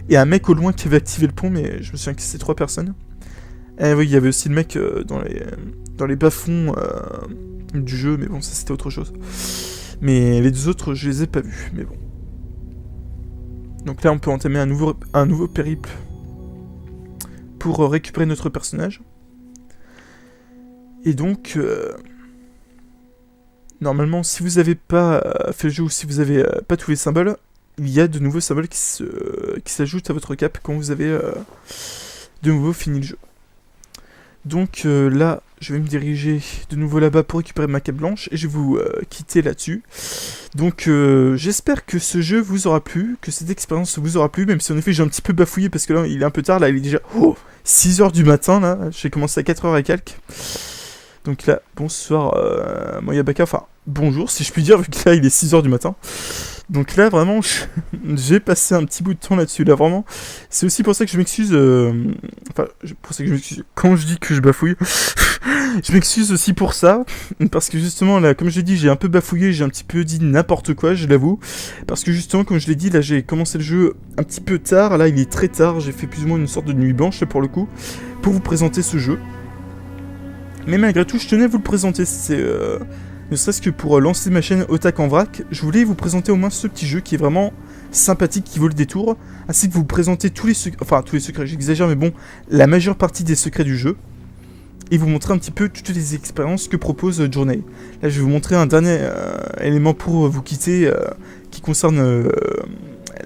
et un mec au loin qui avait activé le pont, mais je me souviens que c'est 3 personnes. Et oui, il y avait aussi le mec dans les bas-fonds du jeu, mais bon, ça c'était autre chose. Mais les deux autres, je les ai pas vus, mais bon. Donc là, on peut entamer un nouveau périple pour récupérer notre personnage. Et donc, normalement, si vous n'avez pas fait le jeu ou si vous n'avez pas tous les symboles, il y a de nouveaux symboles qui s'ajoutent à votre cape quand vous avez de nouveau fini le jeu. Donc là, je vais me diriger de nouveau là-bas pour récupérer ma cape blanche et je vais vous quitter là-dessus. Donc j'espère que ce jeu vous aura plu, que cette expérience vous aura plu, même si en effet j'ai un petit peu bafouillé parce que là il est un peu tard, là il est déjà 6h du matin, là j'ai commencé à 4h et quelques. Donc là, bonsoir Moyabaka, enfin bonjour si je puis dire, vu que là il est 6h du matin. Donc là vraiment j'ai passé un petit bout de temps là-dessus, là vraiment. C'est aussi pour ça que je m'excuse, quand je dis que je bafouille, je m'excuse aussi pour ça, parce que justement là, comme je l'ai dit, j'ai un peu bafouillé, j'ai un petit peu dit n'importe quoi, je l'avoue. Parce que justement, comme je l'ai dit, là j'ai commencé le jeu un petit peu tard, là il est très tard, j'ai fait plus ou moins une sorte de nuit blanche là, pour le coup, pour vous présenter ce jeu. Mais malgré tout, je tenais à vous le présenter, c'est... ne serait-ce que pour lancer ma chaîne Otak en vrac, je voulais vous présenter au moins ce petit jeu qui est vraiment sympathique qui vaut le détour, ainsi que vous présenter tous les secrets, enfin tous les secrets, j'exagère, mais bon, la majeure partie des secrets du jeu, et vous montrer un petit peu toutes les expériences que propose Journey. Là, je vais vous montrer un dernier élément pour vous quitter, qui concerne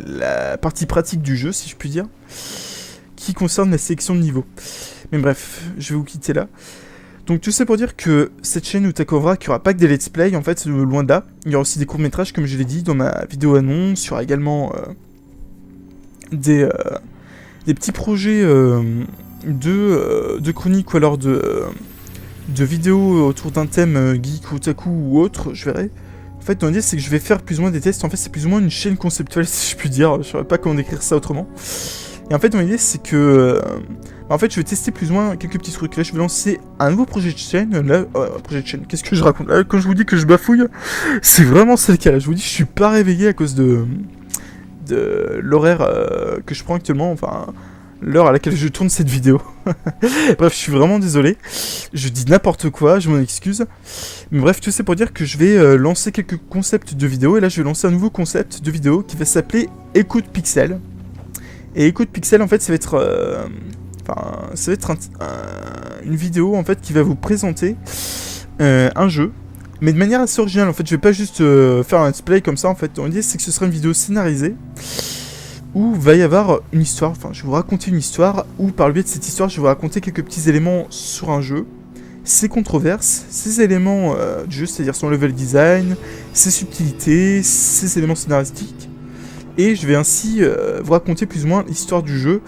la partie pratique du jeu, si je puis dire, qui concerne la sélection de niveau. Mais bref, je vais vous quitter là. Donc tout ça pour dire que cette chaîne Otaku qu'il n'y aura pas que des let's play, en fait, loin de là. Il y aura aussi des courts-métrages, comme je l'ai dit dans ma vidéo annonce. Il y aura également des petits projets de chroniques ou alors de vidéos autour d'un thème geek, otaku ou autre, je verrai. En fait, l'idée c'est que je vais faire plus ou moins des tests. En fait, c'est plus ou moins une chaîne conceptuelle, si je puis dire. Je ne saurais pas comment décrire ça autrement. Et en fait, mon idée, c'est que... en fait, je vais tester plus ou moins quelques petits trucs. Là, je vais lancer un nouveau projet de chaîne. Là, projet de chaîne, qu'est-ce que je raconte là, quand je vous dis que je bafouille, c'est vraiment ça le cas. Là, je vous dis, je suis pas réveillé à cause de l'horaire que je prends actuellement. Enfin, l'heure à laquelle je tourne cette vidéo. Bref, je suis vraiment désolé. Je dis n'importe quoi, je m'en excuse. Mais bref, tout ça pour dire que je vais lancer quelques concepts de vidéo. Et là, je vais lancer un nouveau concept de vidéo qui va s'appeler Écoute Pixel. Et Écoute Pixel, en fait, ça va être... une vidéo, en fait, qui va vous présenter un jeu. Mais de manière assez originale, en fait. Je vais pas juste faire un display comme ça, en fait. L'idée, c'est que ce sera une vidéo scénarisée. Où va y avoir une histoire. Enfin, je vais vous raconter une histoire. Où, par le biais de cette histoire, je vais vous raconter quelques petits éléments sur un jeu. Ses controverses, ses éléments du jeu, c'est-à-dire son level design, ses subtilités, ses éléments scénaristiques. Et je vais ainsi vous raconter plus ou moins l'histoire du jeu.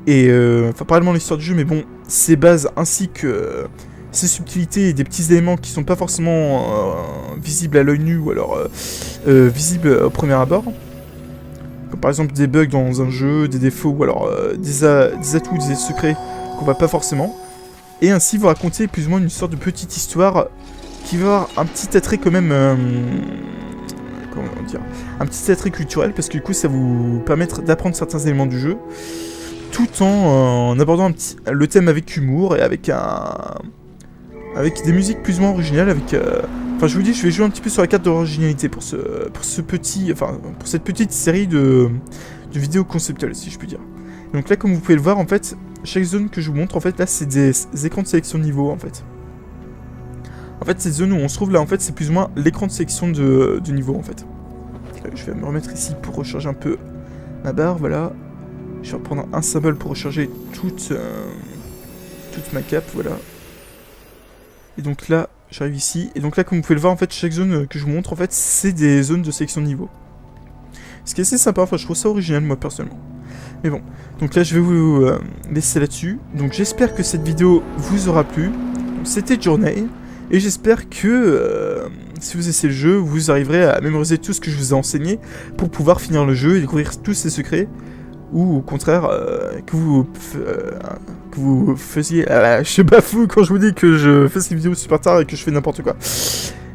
Et enfin, pas réellement l'histoire du jeu, mais bon, ses bases ainsi que ses subtilités et des petits éléments qui sont pas forcément visibles à l'œil nu ou alors visibles au premier abord. Comme par exemple des bugs dans un jeu, des défauts ou alors des atouts, des secrets qu'on voit pas forcément. Et ainsi vous raconter plus ou moins une sorte de petite histoire qui va avoir un petit attrait quand même... comment dire, un petit attrait culturel, parce que du coup ça vous permettre d'apprendre certains éléments du jeu tout en abordant le thème avec humour et avec des musiques plus ou moins originales. Enfin, je vous dis, je vais jouer un petit peu sur la carte de l'originalité pour cette petite série de vidéos conceptuelles, si je puis dire. Donc là, comme vous pouvez le voir, en fait, chaque zone que je vous montre, en fait, là, c'est des écrans de sélection de niveau, en fait. En fait, cette zone où on se trouve là, en fait, c'est plus ou moins l'écran de sélection de niveau, en fait. Je vais me remettre ici pour recharger un peu ma barre, voilà. Je vais reprendre un symbole pour recharger toute ma cape, voilà. Et donc là, j'arrive ici. Et donc là, comme vous pouvez le voir, en fait, chaque zone que je vous montre, en fait, c'est des zones de sélection de niveau. Ce qui est assez sympa, enfin, je trouve ça original, moi, personnellement. Mais bon, donc là, je vais vous laisser là-dessus. Donc j'espère que cette vidéo vous aura plu. C'était Journey. Et j'espère que si vous essayez le jeu, vous arriverez à mémoriser tout ce que je vous ai enseigné pour pouvoir finir le jeu et découvrir tous ses secrets. Ou au contraire, que vous faisiez... je bafoue quand je vous dis que je fais ces vidéos super tard et que je fais n'importe quoi.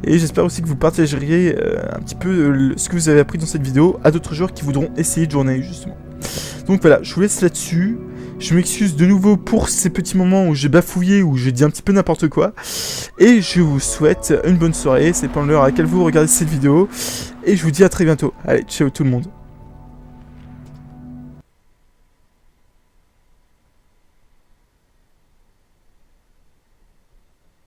Et j'espère aussi que vous partageriez un petit peu ce que vous avez appris dans cette vidéo à d'autres joueurs qui voudront essayer de Journey, justement. Donc voilà, je vous laisse là-dessus. Je m'excuse de nouveau pour ces petits moments où j'ai bafouillé, où j'ai dit un petit peu n'importe quoi. Et je vous souhaite une bonne soirée. C'est pendant l'heure à laquelle vous regardez cette vidéo. Et je vous dis à très bientôt. Allez, ciao tout le monde.